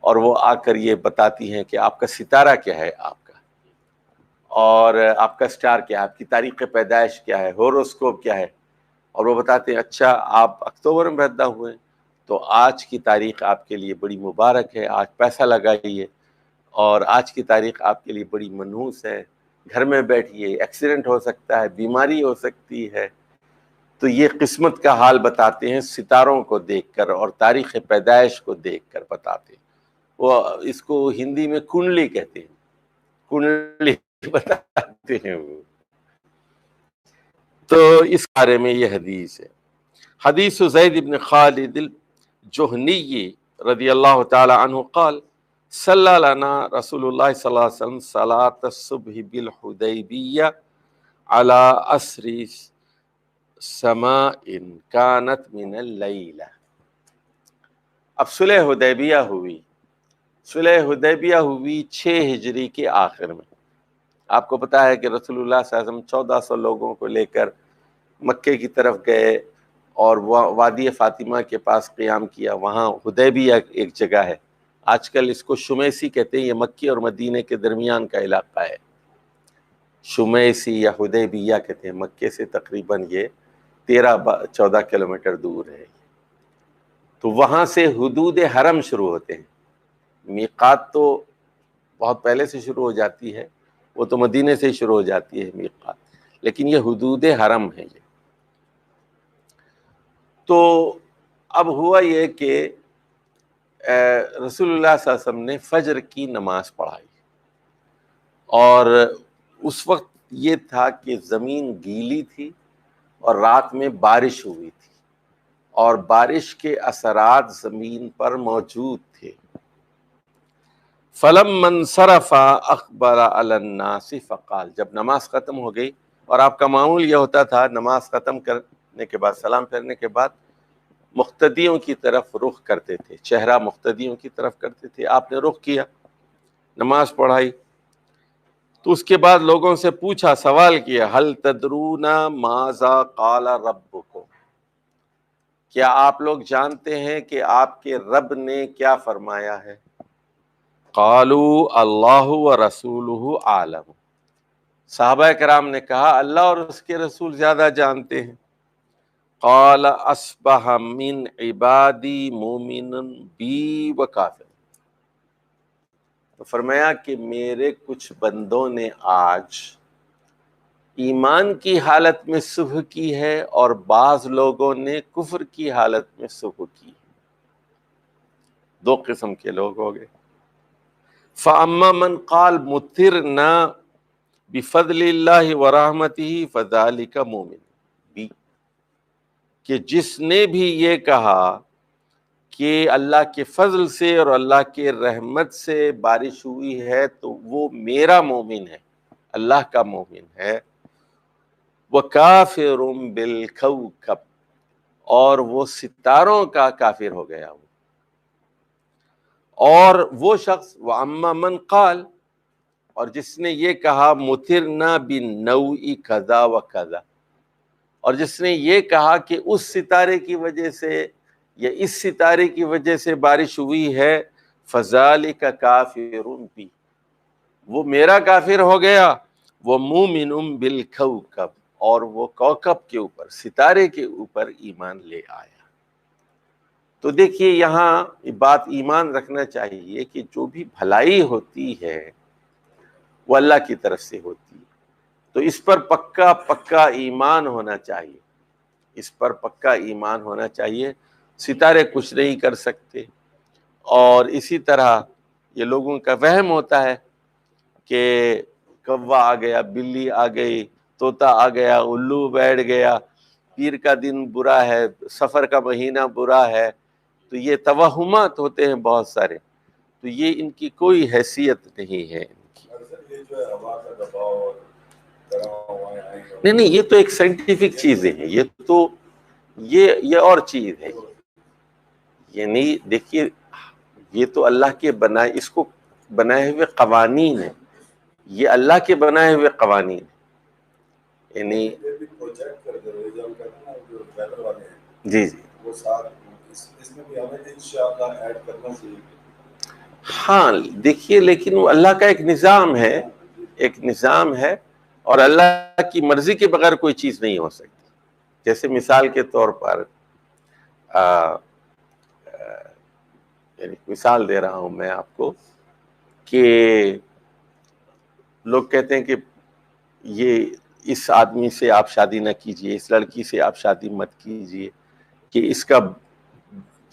A: اور وہ آ کر یہ بتاتی ہیں کہ آپ کا ستارہ کیا ہے، آپ کا اور آپ کا سٹار کیا ہے، آپ کی تاریخ پیدائش کیا ہے، ہوروسکوپ کیا ہے، اور وہ بتاتے ہیں اچھا آپ اکتوبر میں پیدا ہوئے تو آج کی تاریخ آپ کے لیے بڑی مبارک ہے، آج پیسہ لگائیے، اور آج کی تاریخ آپ کے لیے بڑی منحوس ہے، گھر میں بیٹھیے، ایکسیڈنٹ ہو سکتا ہے، بیماری ہو سکتی ہے۔ تو یہ قسمت کا حال بتاتے ہیں ستاروں کو دیکھ کر اور تاریخ پیدائش کو دیکھ کر بتاتے ہیں۔ وہ اس کو ہندی میں کنڈلی کہتے ہیں، کنڈلی بتاتے ہیں وہ۔ تو اس بارے میں یہ حدیث ہے، حدیث زید بن خالد الجہنی رضی اللہ تعالی عنہ قال صلی لنا رسول اللہ صلی اللہ علیہ وسلم صلاة الصبح بالحدیبیہ علی عصر سماء کانت من اللیلہ۔ اب صلح حدیبیہ ہوئی، صلح حدیبیہ ہوئی 6 ہجری کے آخر میں۔ آپ کو پتا ہے کہ رسول اللہ صلی اللہ علیہ وسلم 1400 لوگوں کو لے کر مکے کی طرف گئے اور وادی فاطمہ کے پاس قیام کیا۔ وہاں حدیبیہ ایک جگہ ہے، آج کل اس کو شمیسی کہتے ہیں، یہ مکے اور مدینے کے درمیان کا علاقہ ہے، شمیسی یا حدیبیہ کہتے ہیں۔ مکے سے تقریباً یہ 13-14 کلومیٹر دور ہے۔ تو وہاں سے حدود حرم شروع ہوتے ہیں، میقات تو بہت پہلے سے شروع ہو جاتی ہے، وہ تو مدینے سے شروع ہو جاتی ہے میقات، لیکن یہ حدود حرم ہے یہ۔ تو اب ہوا یہ کہ رسول اللہ صلی اللہ علیہ وسلم نے فجر کی نماز پڑھائی، اور اس وقت یہ تھا کہ زمین گیلی تھی اور رات میں بارش ہوئی تھی، اور بارش کے اثرات زمین پر موجود تھے۔ فَلَمَّا انصَرَفَ أَقْبَلَ عَلَى النَّاسِ فَقَالَ، جب نماز ختم ہو گئی، اور آپ کا معمول یہ ہوتا تھا نماز ختم کرنے کے بعد، سلام پھیرنے کے بعد مقتدیوں کی طرف رخ کرتے تھے، چہرہ مقتدیوں کی طرف کرتے تھے۔ آپ نے رخ کیا، نماز پڑھائی، تو اس کے بعد لوگوں سے پوچھا، سوال کیا، هل تدرون ماذا قال ربكم، کیا آپ لوگ جانتے ہیں کہ آپ کے رب نے کیا فرمایا ہے؟ قالوا اللہ ورسولہ عالم، صحابہ کرام نے کہا اللہ اور اس کے رسول زیادہ جانتے ہیں۔ قال اصبح من عبادی مومن بی وکافر، تو فرمایا کہ میرے کچھ بندوں نے آج ایمان کی حالت میں صبح کی ہے، اور بعض لوگوں نے کفر کی حالت میں صبح کی، دو قسم کے لوگ ہو گئے۔ فَأَمَّا مَنْ قَالَ مُطِرْنَا بِفَضْلِ اللَّهِ وَرَحْمَتِهِ فَذَلِكَ مُؤْمِنٌ بی، کہ جس نے بھی یہ کہا کہ اللہ کے فضل سے اور اللہ کے رحمت سے بارش ہوئی ہے تو وہ میرا مومن ہے، اللہ کا مومن ہے۔ وَكَافِرٌ بِالْكَوْكَبِ، اور وہ ستاروں کا کافر ہو گیا وہ۔ اور وہ شخص وَأَمَّا مَنْ قَالَ، اور جس نے یہ کہا مُطِرْنَا بِالنَّوْءِ كَذَا وَكَذَا، اور جس نے یہ کہا کہ اس ستارے کی وجہ سے یا اس ستارے کی وجہ سے بارش ہوئی ہے، فَذَلِكَ كَافِرٌ بِي، وہ میرا کافر ہو گیا۔ وَمُؤْمِنٌ بِالْكَوْكَبِ، اور وہ کوكب کے اوپر، ستارے کے اوپر ایمان لے آیا۔ تو دیکھیے یہاں بات ایمان رکھنا چاہیے کہ جو بھی بھلائی ہوتی ہے وہ اللہ کی طرف سے ہوتی ہے، تو اس پر پکا ایمان ہونا چاہیے، اس پر پکا ایمان ہونا چاہیے۔ ستارے کچھ نہیں کر سکتے، اور اسی طرح یہ لوگوں کا وہم ہوتا ہے کہ کوا آ گیا، بلی آ گئی، طوطا آ گیا، الو بیٹھ گیا، پیر کا دن برا ہے، سفر کا مہینہ برا ہے، تو یہ توہمات ہوتے ہیں بہت سارے، تو یہ ان کی کوئی حیثیت نہیں ہے۔
B: یہ جو ہے ہوا کا دباؤ اور
A: نہیں، یہ تو ایک سائنٹیفک چیزیں ہیں، یہ تو یہ اور چیز ہے، یہ نہیں، دیکھیے یہ تو اللہ کے بنائے، اس کو بنائے ہوئے قوانین ہیں، یہ اللہ کے بنائے ہوئے قوانین ہیں۔ یعنی
B: یہ بھی پروجیکٹ کر دے رہے جو ہم کہتے ہیں نا جو ویدر والے ہیں
A: جی جی
B: وہ ساتھ اس میں بھی ہمیں انشاءاللہ ایڈ کرنا چاہیے.
A: ہاں دیکھیے، لیکن وہ اللہ کا ایک نظام ہے، ایک نظام ہے، اور اللہ کی مرضی کے بغیر کوئی چیز نہیں ہو سکتی. جیسے مثال کے طور پر یعنی مثال دے رہا ہوں میں آپ کو کہ لوگ کہتے ہیں کہ یہ اس آدمی سے آپ شادی نہ کیجئے، اس لڑکی سے آپ شادی مت کیجئے، کہ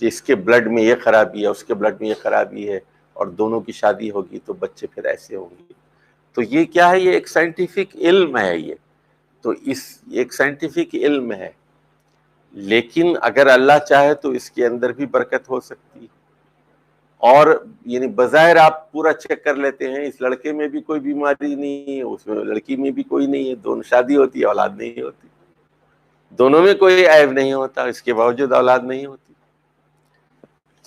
A: اس کے بلڈ میں یہ خرابی ہے، اس کے بلڈ میں یہ خرابی ہے، اور دونوں کی شادی ہوگی تو بچے پھر ایسے ہوں گے. تو یہ کیا ہے؟ یہ ایک سائنٹیفک علم ہے. یہ تو ایک سائنٹیفک علم ہے، لیکن اگر اللہ چاہے تو اس کے اندر بھی برکت ہو سکتی ہے. اور یعنی بظاہر آپ پورا چیک کر لیتے ہیں، اس لڑکے میں بھی کوئی بیماری نہیں ہے، اس میں لڑکی میں بھی کوئی نہیں ہے، دونوں شادی ہوتی ہے، اولاد نہیں ہوتی، دونوں میں کوئی عیب نہیں ہوتا، اس کے باوجود اولاد نہیں ہوتی.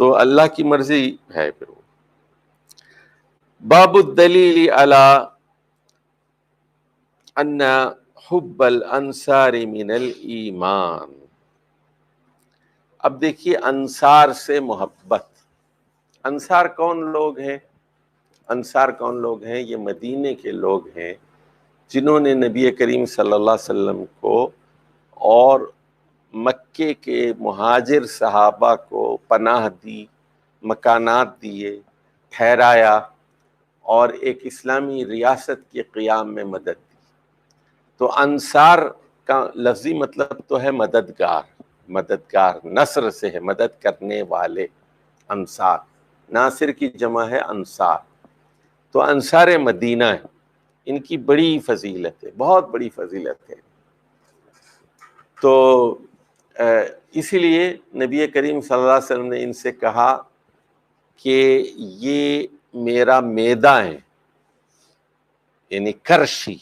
A: تو اللہ کی مرضی ہے. پھر وہ باب الدلیل علی ان حب الانصار من الایمان. اب دیکھیے، انصار سے محبت. انصار کون لوگ ہیں؟ انصار کون لوگ ہیں؟ یہ مدینے کے لوگ ہیں جنہوں نے نبی کریم صلی اللہ علیہ وسلم کو اور مکے کے مہاجر صحابہ کو پناہ دی، مکانات دیے، ٹھہرایا، اور ایک اسلامی ریاست کے قیام میں مدد دی. تو انصار کا لفظی مطلب تو ہے مددگار. مددگار نصر سے ہے، مدد کرنے والے. انصار ناصر کی جمع ہے انصار. تو انصار مدینہ ہے، ان کی بڑی فضیلت ہے، بہت بڑی فضیلت ہے. تو اسی لیے نبی کریم صلی اللہ علیہ وسلم نے ان سے کہا کہ یہ میرا میدہ ہے، یعنی کرشی،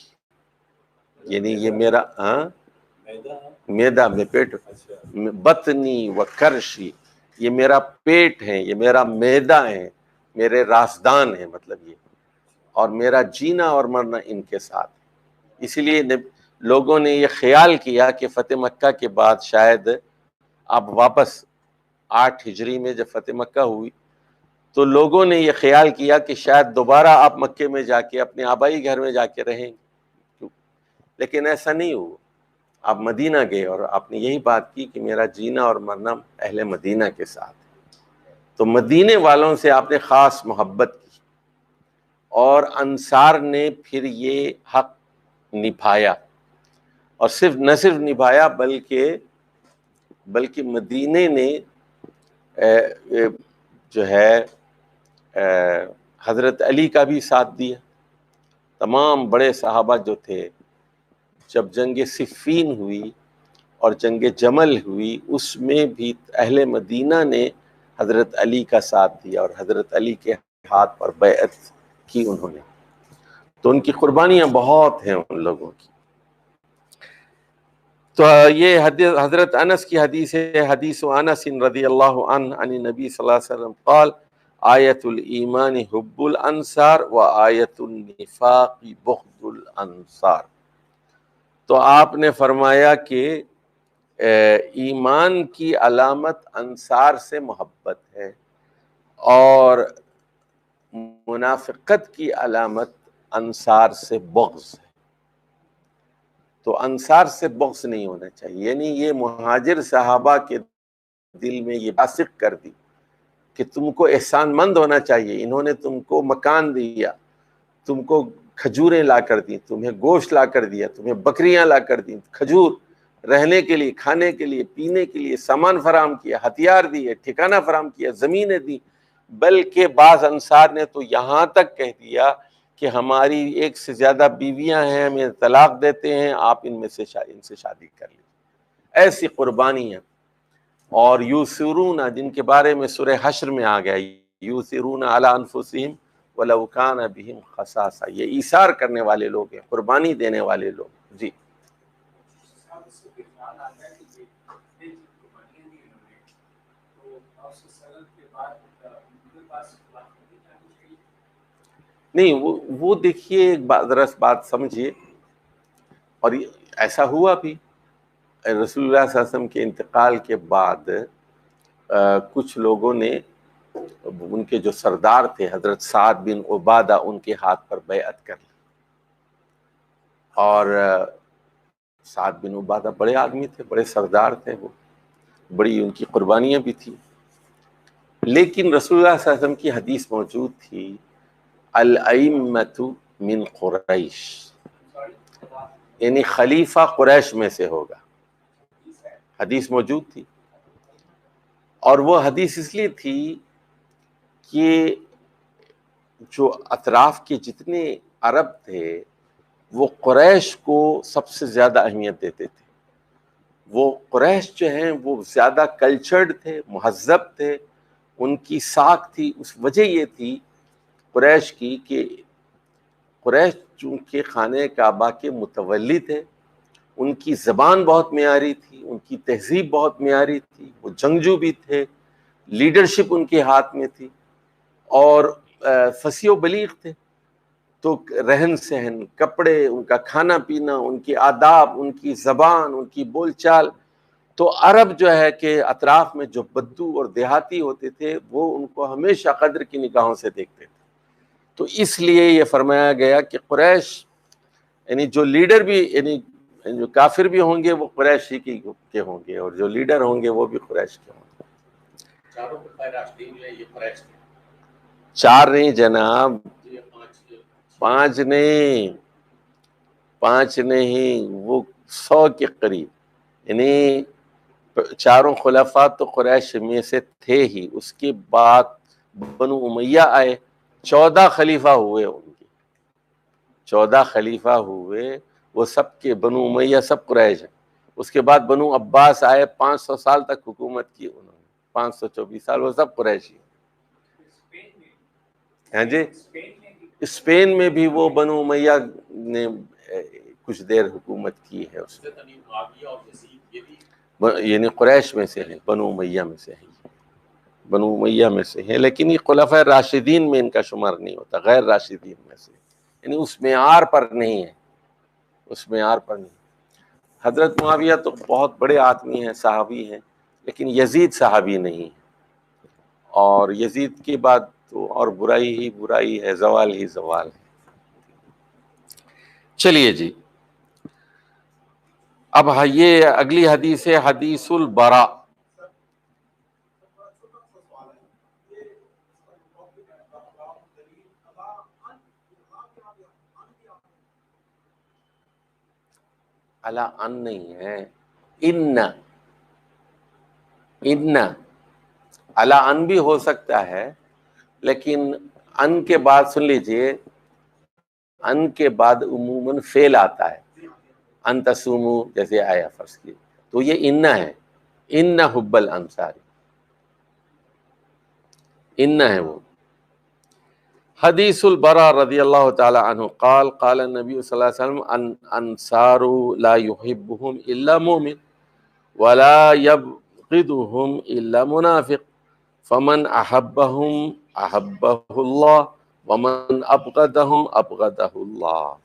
A: یعنی یہ میرا میدہ میں پیٹ، بطنی و کرشی، یہ میرا پیٹ ہے، یہ میرا میدہ ہے، میرے رازدان ہیں، مطلب یہ، اور میرا جینا اور مرنا ان کے ساتھ. اسی لیے لوگوں نے یہ خیال کیا کہ فتح مکہ کے بعد شاید اب واپس 8 ہجری میں جب فتح مکہ ہوئی تو لوگوں نے یہ خیال کیا کہ شاید دوبارہ آپ مکے میں جا کے اپنے آبائی گھر میں جا کے رہیں گے، لیکن ایسا نہیں ہوا. آپ مدینہ گئے اور آپ نے یہی بات کی کہ میرا جینا اور مرنا اہل مدینہ کے ساتھ. تو مدینے والوں سے آپ نے خاص محبت کی، اور انصار نے پھر یہ حق نبھایا، اور نہ صرف نبھایا بلکہ مدینے نے جو ہے حضرت علی کا بھی ساتھ دیا. تمام بڑے صحابہ جو تھے، جب جنگ صفین ہوئی اور جنگ جمل ہوئی، اس میں بھی اہل مدینہ نے حضرت علی کا ساتھ دیا، اور حضرت علی کے ہاتھ پر بیعت کی انہوں نے. تو ان کی قربانیاں بہت ہیں ان لوگوں کی. تو یہ حضرت انس کی حدیث ہے، حدیث انس رضی اللہ عنہ عن نبی صلی اللہ علیہ وسلم قال آیت الایمان حب الانصار و آیت النفاق بغض الانصار. تو آپ نے فرمایا کہ ایمان کی علامت انصار سے محبت ہے، اور منافقت کی علامت انصار سے بغض ہے. تو انصار سے بغض نہیں ہونا چاہیے. یعنی یہ مہاجر صحابہ کے دل میں یہ راسخ کر دی کہ تم کو احسان مند ہونا چاہیے. انہوں نے تم کو مکان دیا، تم کو کھجوریں لا کر دی، تمہیں گوشت لا کر دیا، تمہیں بکریاں لا کر دی، کھجور رہنے کے لیے، کھانے کے لیے، پینے کے لیے سامان فراہم کیا، ہتھیار دیے، ٹھکانہ فراہم کیا، زمینیں دی. بلکہ بعض انصار نے تو یہاں تک کہہ دیا کہ ہماری 1 سے زیادہ بیویاں ہیں، ہمیں طلاق دیتے ہیں، آپ ان سے شادی کر لیں. ایسی قربانیاں. اور یوسرون، جن کے بارے میں سورہ حشر میں آ گیا، یوسرون علی انفسہم ولو کان بہم خصاصہ، یہ ایثار کرنے والے لوگ ہیں، قربانی دینے والے لوگ. جی نہیں، وہ دیکھیے ایک ذرا بات سمجھیے، اور ایسا ہوا بھی. رسول اللہ صلی اللہ علیہ وسلم کے انتقال کے بعد کچھ لوگوں نے ان کے جو سردار تھے حضرت سعد بن عبادہ ان کے ہاتھ پر بیعت کر لی. اور سعد بن عبادہ بڑے آدمی تھے, بڑے سردار تھے, وہ بڑی ان کی قربانیاں بھی تھیں. لیکن رسول اللہ صلی اللہ علیہ وسلم کی حدیث موجود تھی الائمۃ من قریش, یعنی خلیفہ قریش میں سے ہوگا. حدیث موجود تھی, اور وہ حدیث اس لیے تھی کہ جو اطراف کے جتنے عرب تھے وہ قریش کو سب سے زیادہ اہمیت دیتے تھے. وہ قریش جو ہیں وہ زیادہ کلچرڈ تھے, مہذب تھے, ان کی ساکھ تھی. اس وجہ یہ تھی قریش کی کہ قریش چونکہ خانہ کعبہ کے متولی تھے, ان کی زبان بہت معیاری تھی, ان کی تہذیب بہت معیاری تھی, وہ جنگجو بھی تھے, لیڈرشپ ان کے ہاتھ میں تھی, اور فصیح و بلیغ تھے. تو رہن سہن, کپڑے, ان کا کھانا پینا, ان کے آداب, ان کی زبان, ان کی بول چال, تو عرب جو ہے کہ اطراف میں جو بدو اور دیہاتی ہوتے تھے وہ ان کو ہمیشہ قدر کی نگاہوں سے دیکھتے تھے. تو اس لیے یہ فرمایا گیا کہ قریش یعنی جو لیڈر بھی, یعنی جو کافر بھی ہوں گے وہ قریش ہی کے ہوں گے, اور جو لیڈر ہوں گے وہ بھی قریش کے ہوں گے.
C: چاروں خلفائے راشدین جو ہیں یہ قریش کے.
A: 4 نہیں جناب, 5 نہیں, 5 نہیں, وہ 100 کے قریب. یعنی 4 خلفاء تو قریش میں سے تھے ہی. اس کے بعد بنو امیہ آئے, 14 خلیفہ ہوئے ان کے, 14 خلیفہ ہوئے, وہ سب کے بنو امیہ سب قریش ہیں. اس کے بعد بنو عباس آئے, 500 سال تک حکومت کی انہوں نے, 524 سال, وہ سب قریشی. ہاں جی, اسپین میں بھی وہ بنو امیہ نے کچھ دیر حکومت کی ہے. اس یعنی قریش میں سے ہیں, بنو امیہ میں سے ہیں, بنو امیہ میں سے ہیں, لیکن یہ خلفائے راشدین میں ان کا شمار نہیں ہوتا, غیر راشدین میں سے, یعنی اس معیار پر نہیں ہے, اس معیار پر نہیں. حضرت معاویہ تو بہت بڑے آدمی ہیں, صحابی ہیں, لیکن یزید صحابی نہیں ہے, اور یزید کے بعد تو اور برائی ہی برائی ہے, زوال ہی زوال ہے. چلیے جی, اب یہ اگلی حدیث ہے حدیث البراء. الا ان نہیں ہے, ان الا ان بھی ہو سکتا ہے, لیکن ان کے بعد سن لیجئے, ان کے بعد عموماً فعل آتا ہے, ان تصومو جیسے آیا فرض کی, تو یہ ان ہے, ان حب الانصار, ان ہے وہ. حدیث البراء رضی اللہ تعالی عنہ قال قال النبی صلی اللہ علیہ وسلم انصار لا يحبهم الا مؤمن ولا يبغضهم الا منافق فمن احبهم احبه الله ومن ابغضهم ابغضه الله.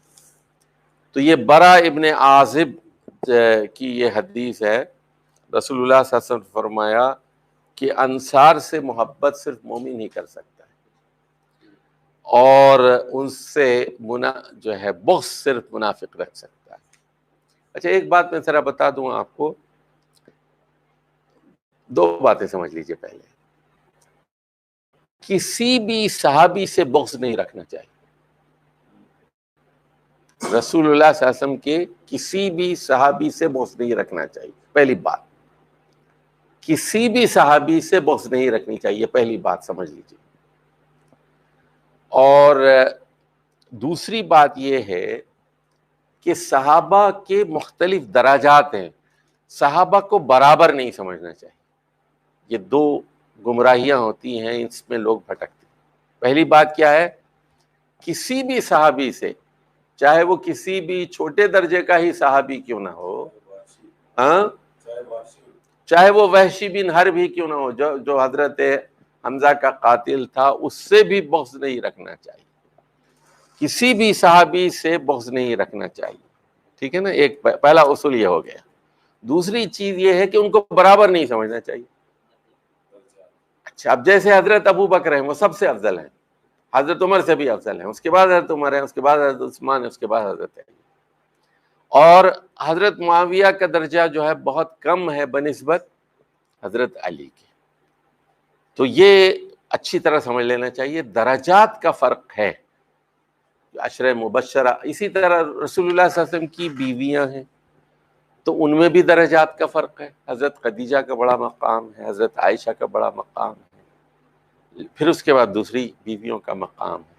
A: تو یہ برا ابن عازب کی یہ حدیث ہے. رسول اللہ صلی اللہ علیہ وسلم نے فرمایا کہ انصار سے محبت صرف مومن ہی کر سکتا ہے, اور ان سے جو ہے بغض صرف منافق رکھ سکتا ہے. اچھا ایک بات میں ذرا بتا دوں آپ کو, 2 باتیں سمجھ لیجئے. پہلے کسی بھی صحابی سے بغض نہیں رکھنا چاہیے. رسول اللہ صلی اللہ علیہ وسلم کے کسی بھی صحابی سے بغض نہیں رکھنا چاہیے, پہلی بات. کسی بھی صحابی سے بغض نہیں رکھنی چاہیے, پہلی بات سمجھ لیجیے. اور دوسری بات یہ ہے کہ صحابہ کے مختلف درجات ہیں, صحابہ کو برابر نہیں سمجھنا چاہیے. یہ 2 گمراہیاں ہوتی ہیں, اس میں لوگ بھٹکتے ہیں. پہلی بات کیا ہے, کسی بھی صحابی سے, چاہے وہ کسی بھی چھوٹے درجے کا ہی صحابی کیوں نہ ہو, ہاں, چاہے وہ وحشی بن حرب بھی کیوں نہ ہو, جو حضرت حمزہ کا قاتل تھا, اس سے بھی بغض نہیں رکھنا چاہیے. کسی بھی صحابی سے بغض نہیں رکھنا چاہیے. ٹھیک ہے نا، ایک پہلا اصول یہ ہو گیا. دوسری چیز یہ ہے کہ ان کو برابر نہیں سمجھنا چاہیے. اچھا، اب جیسے حضرت ابو بکر ہیں، وہ سب سے افضل ہیں، حضرت عمر سے بھی افضل ہیں، اس کے بعد حضرت عمر ہیں، اس کے بعد حضرت عثمان ہے، اس کے بعد حضرت علی. اور حضرت معاویہ کا درجہ جو ہے بہت کم ہے بنسبت حضرت علی کے. تو یہ اچھی طرح سمجھ لینا چاہیے، درجات کا فرق ہے. عشرہ مبشرہ، اسی طرح رسول اللہ صلی اللہ علیہ وسلم کی بیویاں ہیں تو ان میں بھی درجات کا فرق ہے. حضرت خدیجہ کا بڑا مقام ہے، حضرت عائشہ کا بڑا مقام ہے، پھر اس کے بعد دوسری بیویوں کا مقام ہے.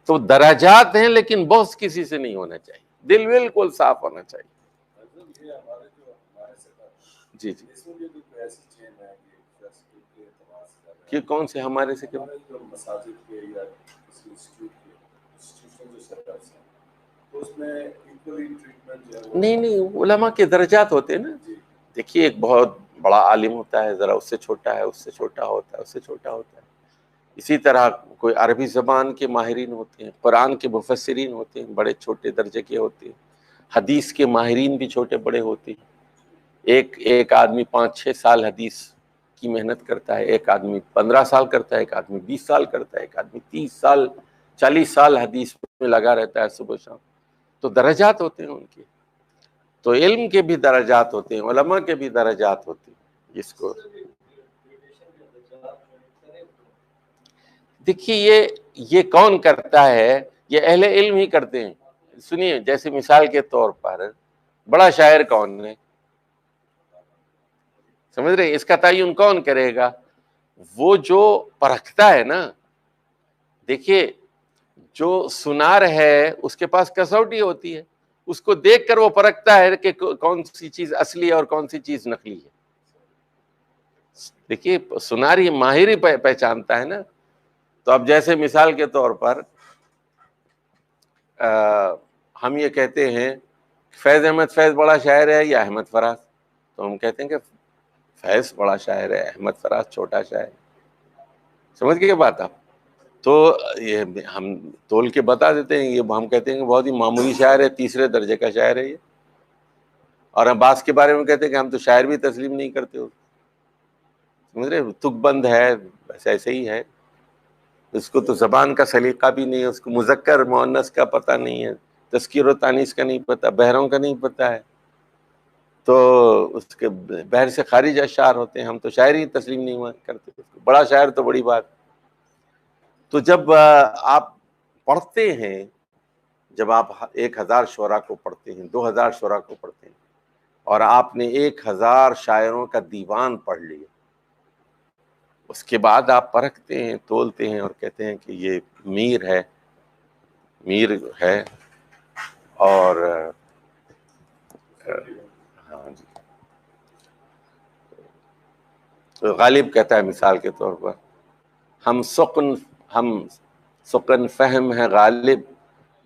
A: تو درجات ہیں لیکن بغض کسی سے نہیں ہونا چاہیے، دل بالکل صاف ہونا چاہیے.
B: یہ ہمارے جو ہمارے سے
A: جی جی،
B: اس میں بھی کوئی ایسی چین ہے کہ فیسٹیول کے اعتبار سے
A: کہ کون سے ہمارے سے
B: ہمارے جو مساجد کے یا کسی انسٹیٹیوشن جو سیٹ اپس ہیں تو اس میں ایکولی ٹریٹمنٹ جو ہے وہ
A: نہیں، علماء کے درجات ہوتے ہیں نا.
B: جی
A: دیکھیے، ایک بہت بڑا عالم ہوتا ہے، ذرا اس سے چھوٹا ہے، اس سے چھوٹا ہوتا ہے، اس سے چھوٹا ہوتا ہے. اسی طرح کوئی عربی زبان کے ماہرین ہوتے ہیں، قرآن کے مفسرین ہوتے ہیں، بڑے چھوٹے درجے کے ہوتے ہیں. حدیث کے ماہرین بھی چھوٹے بڑے ہوتے ہیں. ایک آدمی 5-6 سال حدیث کی محنت کرتا ہے، ایک آدمی 15 سال کرتا ہے، ایک آدمی 20 سال کرتا ہے، ایک آدمی 30 سال 40 سال حدیث میں لگا رہتا ہے صبح شام. تو درجات ہوتے ہیں ان کے. تو علم کے بھی درجات ہوتے ہیں، علماء کے بھی درجات ہوتے ہیں. جس کو دیکھیے، یہ کون کرتا ہے؟ یہ اہل علم ہی کرتے ہیں. سنیے، جیسے مثال کے طور پر بڑا شاعر کون ہے؟ سمجھ رہے؟ اس کا تعین کون کرے گا؟ وہ جو پرکھتا ہے نا. دیکھیے، جو سنار ہے اس کے پاس کسوٹی ہوتی ہے، اس کو دیکھ کر وہ پرکھتا ہے کہ کون سی چیز اصلی ہے اور کون سی چیز نقلی ہے. دیکھیے، سناری ماہر ہی پہچانتا ہے نا. تو اب جیسے مثال کے طور پر ہم یہ کہتے ہیں فیض احمد فیض بڑا شاعر ہے یا احمد فراز، تو ہم کہتے ہیں کہ فیض بڑا شاعر ہے، احمد فراز چھوٹا شاعر. سمجھ گئے بات آپ؟ تو یہ ہم تول کے بتا دیتے ہیں. یہ ہم کہتے ہیں کہ بہت ہی معمولی شاعر ہے، تیسرے درجے کا شاعر ہے یہ. اور عباس کے بارے میں کہتے ہیں کہ ہم تو شاعر بھی تسلیم نہیں کرتے ہو. سمجھ رہے؟ تک بند ہے، بس ایسے ہی ہے. اس کو تو زبان کا سلیقہ بھی نہیں ہے، اس کو مذکر مؤنث کا پتہ نہیں ہے، تذکیر و تانیث کا نہیں پتہ، بحروں کا نہیں پتہ ہے. تو اس کے بحر سے خارج اشعار ہوتے ہیں. ہم تو شاعر ہی تسلیم نہیں کرتے. بڑا شاعر تو بڑی بات. تو جب آپ پڑھتے ہیں، جب آپ 1000 شعراء کو پڑھتے ہیں، 2000 شعراء کو پڑھتے ہیں، اور آپ نے 1000 شاعروں کا دیوان پڑھ لیا، اس کے بعد آپ پرکھتے ہیں، تولتے ہیں اور کہتے ہیں کہ یہ میر ہے، میر ہے. اور ہاں جی، تو غالب کہتا ہے مثال کے طور پر ہم سکن فہم ہے غالب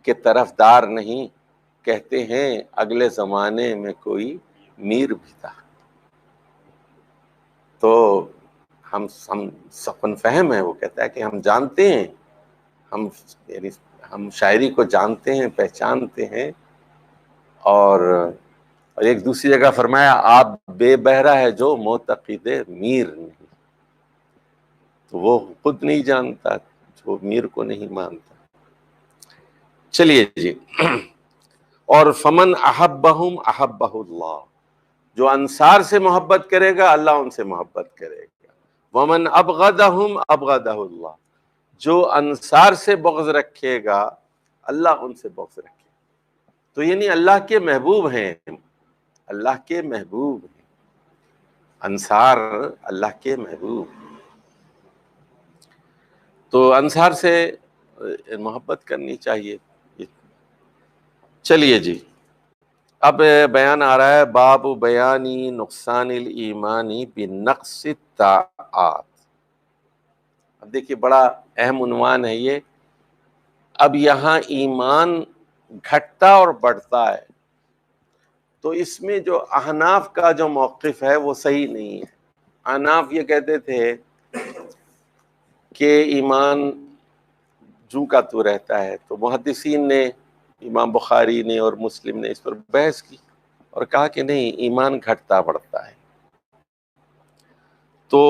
A: کے طرف دار نہیں، کہتے ہیں اگلے زمانے میں کوئی میر بھی تھا. تو ہم سکن فہم ہے، وہ کہتا ہے کہ ہم جانتے ہیں، ہم شاعری کو جانتے ہیں، پہچانتے ہیں. اور ایک دوسری جگہ فرمایا آپ بے بہرا ہے جو معتقد میر نہیں. تو وہ خود نہیں جانتا جو میر کو نہیں مانتا. چلیے جی. اور فمن احبہم احبہ اللہ، جو انصار سے محبت کرے گا اللہ ان سے محبت کرے گا. ومن ابغضہم ابغضہ اللہ، جو انصار سے بغض رکھے گا اللہ ان سے بغض رکھے گا. تو یعنی اللہ کے محبوب ہیں، اللہ کے محبوب ہیں انصار، اللہ کے محبوب. تو انصار سے محبت کرنی چاہیے. چلیے جی، اب بیان آ رہا ہے باب بیانی نقصان الایمانی بنقص الطاعات. اب دیکھیے، بڑا اہم عنوان ہے یہ. اب یہاں ایمان گھٹتا اور بڑھتا ہے، تو اس میں جو احناف کا جو موقف ہے وہ صحیح نہیں ہے. احناف یہ کہتے تھے کہ ایمان جو کا تو رہتا ہے. تو محدثین نے امام بخاری نے اور مسلم نے اس پر بحث کی اور کہا کہ نہیں، ایمان گھٹتا بڑھتا ہے۔ تو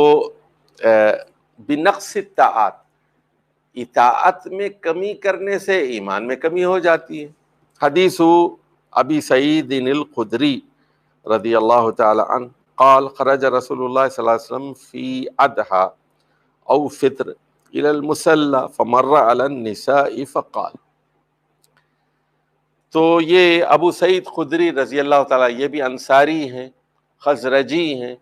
A: بنقص الطاعات، اطاعت میں کمی کرنے سے ایمان میں کمی ہو جاتی ہے۔ حدیث ابی سعید الخدری رضی اللہ تعالی عنہ قال خرج رسول اللہ صلی اللہ علیہ وسلم فی اضحى او فطر الى المصلى فمر على النساء فقال۔ تو یہ ابو سعید خدری رضی اللہ تعالیٰ، یہ بھی انصاری ہیں، خزرجی ہیں،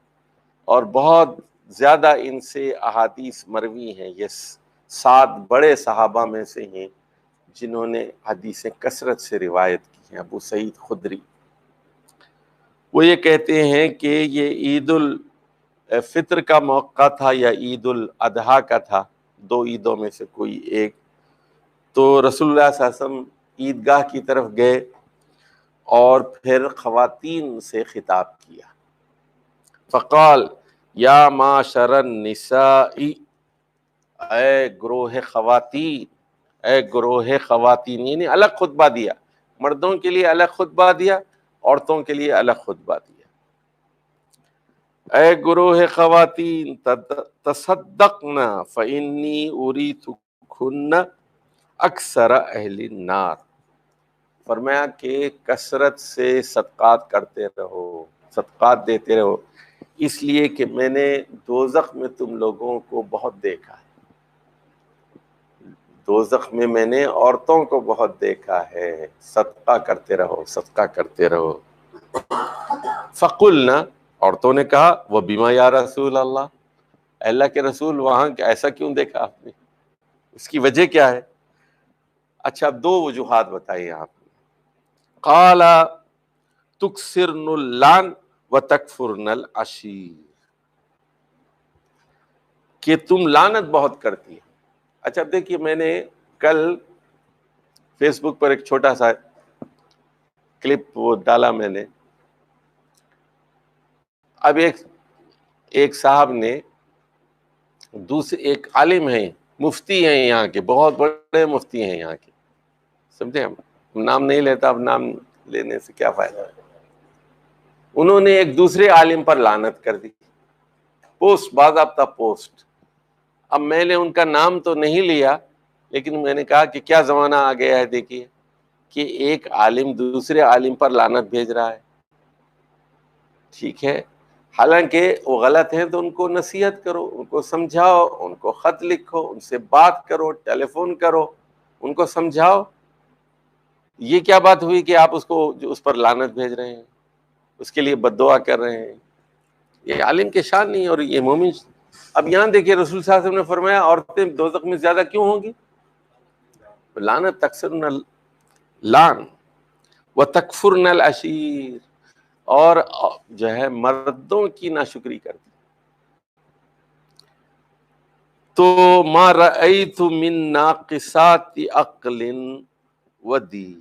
A: اور بہت زیادہ ان سے احادیث مروی ہیں۔ یہ 7 بڑے صحابہ میں سے ہیں جنہوں نے حدیثیں کثرت سے روایت کی ہیں۔ ابو سعید خدری وہ یہ کہتے ہیں کہ یہ عید الفطر کا موقع تھا یا عید الاضحیٰ کا تھا، 2 عیدوں میں سے کوئی ایک۔ تو رسول اللہ صلی اللہ علیہ وسلم عیدگاہ کی طرف گئے اور پھر خواتین سے خطاب کیا۔ فقال یا معاشر النساء، اے گروہ خواتین، اے گروہ خواتین، یعنی الگ خطبہ دیا، مردوں کے لیے الگ خطبہ دیا، عورتوں کے لیے الگ خطبہ دیا۔ اے گروہ خواتین تصدقنا فإنی أریتکن اکثر اہل النار، فرمایا کہ کثرت سے صدقات کرتے رہو، صدقات دیتے رہو، اس لیے کہ میں نے دوزخ میں تم لوگوں کو بہت دیکھا ہے، دوزخ میں میں نے عورتوں کو بہت دیکھا ہے، صدقہ کرتے رہو، صدقہ کرتے رہو۔ فقلنا، عورتوں نے کہا وبما یا رسول اللہ، اللہ کے رسول وہاں ایسا کیوں دیکھا آپ نے، اس کی وجہ کیا ہے؟ اچھا، اب 2 وجوہات بتائی آپ نے۔ قال تکثرن اللعن وتکفرن العشیر، کہ تم لعنت بہت کرتی ہے۔ اچھا اب دیکھیے، میں نے کل فیس بک پر ایک چھوٹا سا کلپ وہ ڈالا میں نے۔ اب ایک صاحب نے ایک عالم ہیں، مفتی ہیں یہاں کے، بہت بڑے مفتی ہیں یہاں کے، سمجھے؟ ہم نام نہیں لیتا، اب نام لینے سے کیا فائدہ ہے۔ انہوں نے ایک دوسرے عالم پر لعنت کر دی، پوسٹ، باضابطہ پوسٹ۔ اب میں نے ان کا نام تو نہیں لیا، لیکن میں نے کہا کہ کیا زمانہ آ گیا ہے، دیکھیے کہ ایک عالم دوسرے عالم پر لعنت بھیج رہا ہے۔ ٹھیک ہے، حالانکہ وہ غلط ہیں تو ان کو نصیحت کرو، ان کو سمجھاؤ، ان کو خط لکھو، ان سے بات کرو، ٹیلی فون کرو، ان کو سمجھاؤ۔ یہ کیا بات ہوئی کہ آپ اس پر لعنت بھیج رہے ہیں، اس کے لیے بد دعا کر رہے ہیں؟ یہ عالم کے شان نہیں، اور یہ مومن۔ اب یہاں دیکھیے رسول صلی اللہ علیہ وسلم نے فرمایا عورتیں دوزخ میں زیادہ کیوں ہوں گی؟ لعنت تکثرن اللعن وتکفرن العشیر، اور جو ہے مردوں کی ناشکری کرتی۔ تو ما رأیت من ناقصات عقل و دین،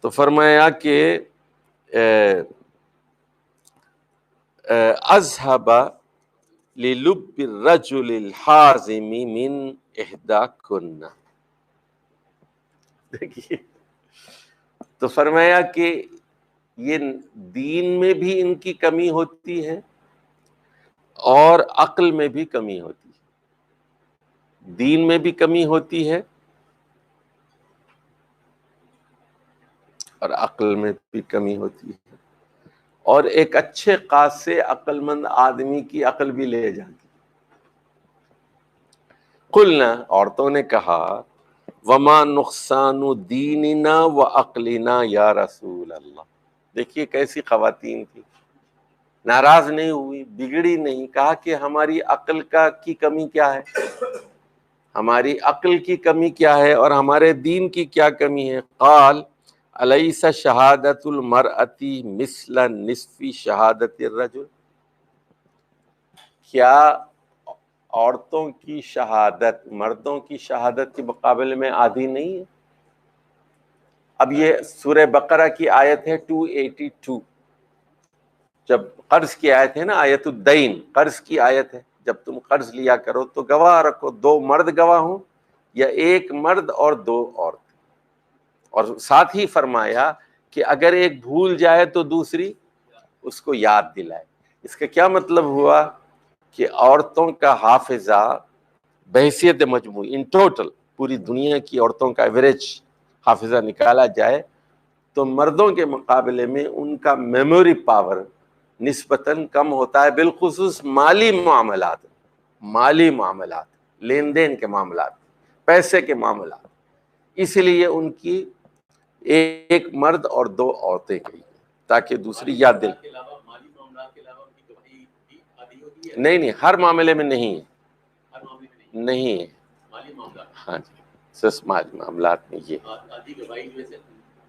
A: تو فرمایا کہ اذهب للب الرجل الحازم من احداکن، دیکھیے تو فرمایا کہ یہ دین میں بھی ان کی کمی ہوتی ہے اور عقل میں بھی کمی ہوتی ہے، دین میں بھی کمی ہوتی ہے اور عقل میں بھی کمی ہوتی ہے، اور ایک اچھے خاصے عقل مند آدمی کی عقل بھی لے جاتی۔ قلنا، عورتوں نے کہا وما نقصان دیننا وعقلنا یا رسول اللہ۔ دیکھیے کیسی خواتین تھی، ناراض نہیں ہوئی، بگڑی نہیں، کہا کہ ہماری عقل کی کمی کیا ہے، ہماری عقل کی کمی کیا ہے اور ہمارے دین کی کیا کمی ہے۔ قال الیس شہادت المرأة مثل نصف شہادت الرجل، کیا عورتوں کی شہادت مردوں کی شہادت کے مقابلے میں آدھی نہیں ہے؟ اب یہ سورہ بقرہ کی آیت ہے 282، جب قرض کی آیت ہے نا، آیت الدین، قرض کی آیت ہے، جب تم قرض لیا کرو تو گواہ رکھو، 2 مرد گواہ ہوں یا 1 مرد اور 2 عورتیں۔ اور ساتھ ہی فرمایا کہ اگر ایک بھول جائے تو دوسری اس کو یاد دلائے. اس کا کیا مطلب ہوا کہ عورتوں کا حافظہ بحیثیت مجموعی ان ٹوٹل پوری دنیا کی عورتوں کا ایوریج حافظہ نکالا جائے تو مردوں کے مقابلے میں ان کا میموری پاور نسبتاً کم ہوتا ہے، بالخصوص مالی معاملات، لین دین کے معاملات، پیسے کے معاملات. اس لیے ان کی ایک مرد اور 2 عورتیں گئی تاکہ دوسری یاد دل.
C: مالی معاملات کے علاوہ بھی گواہی بھی آدھی ہوتی ہے؟
A: نہیں، ہر معاملے میں نہیں ہے،
C: ہر معاملے میں نہیں
A: نہیں ہے.
C: مالی معاملات.
A: ہاں جی، صرف مالی معاملات میں یہ.
C: آدھی گواہی جو ہے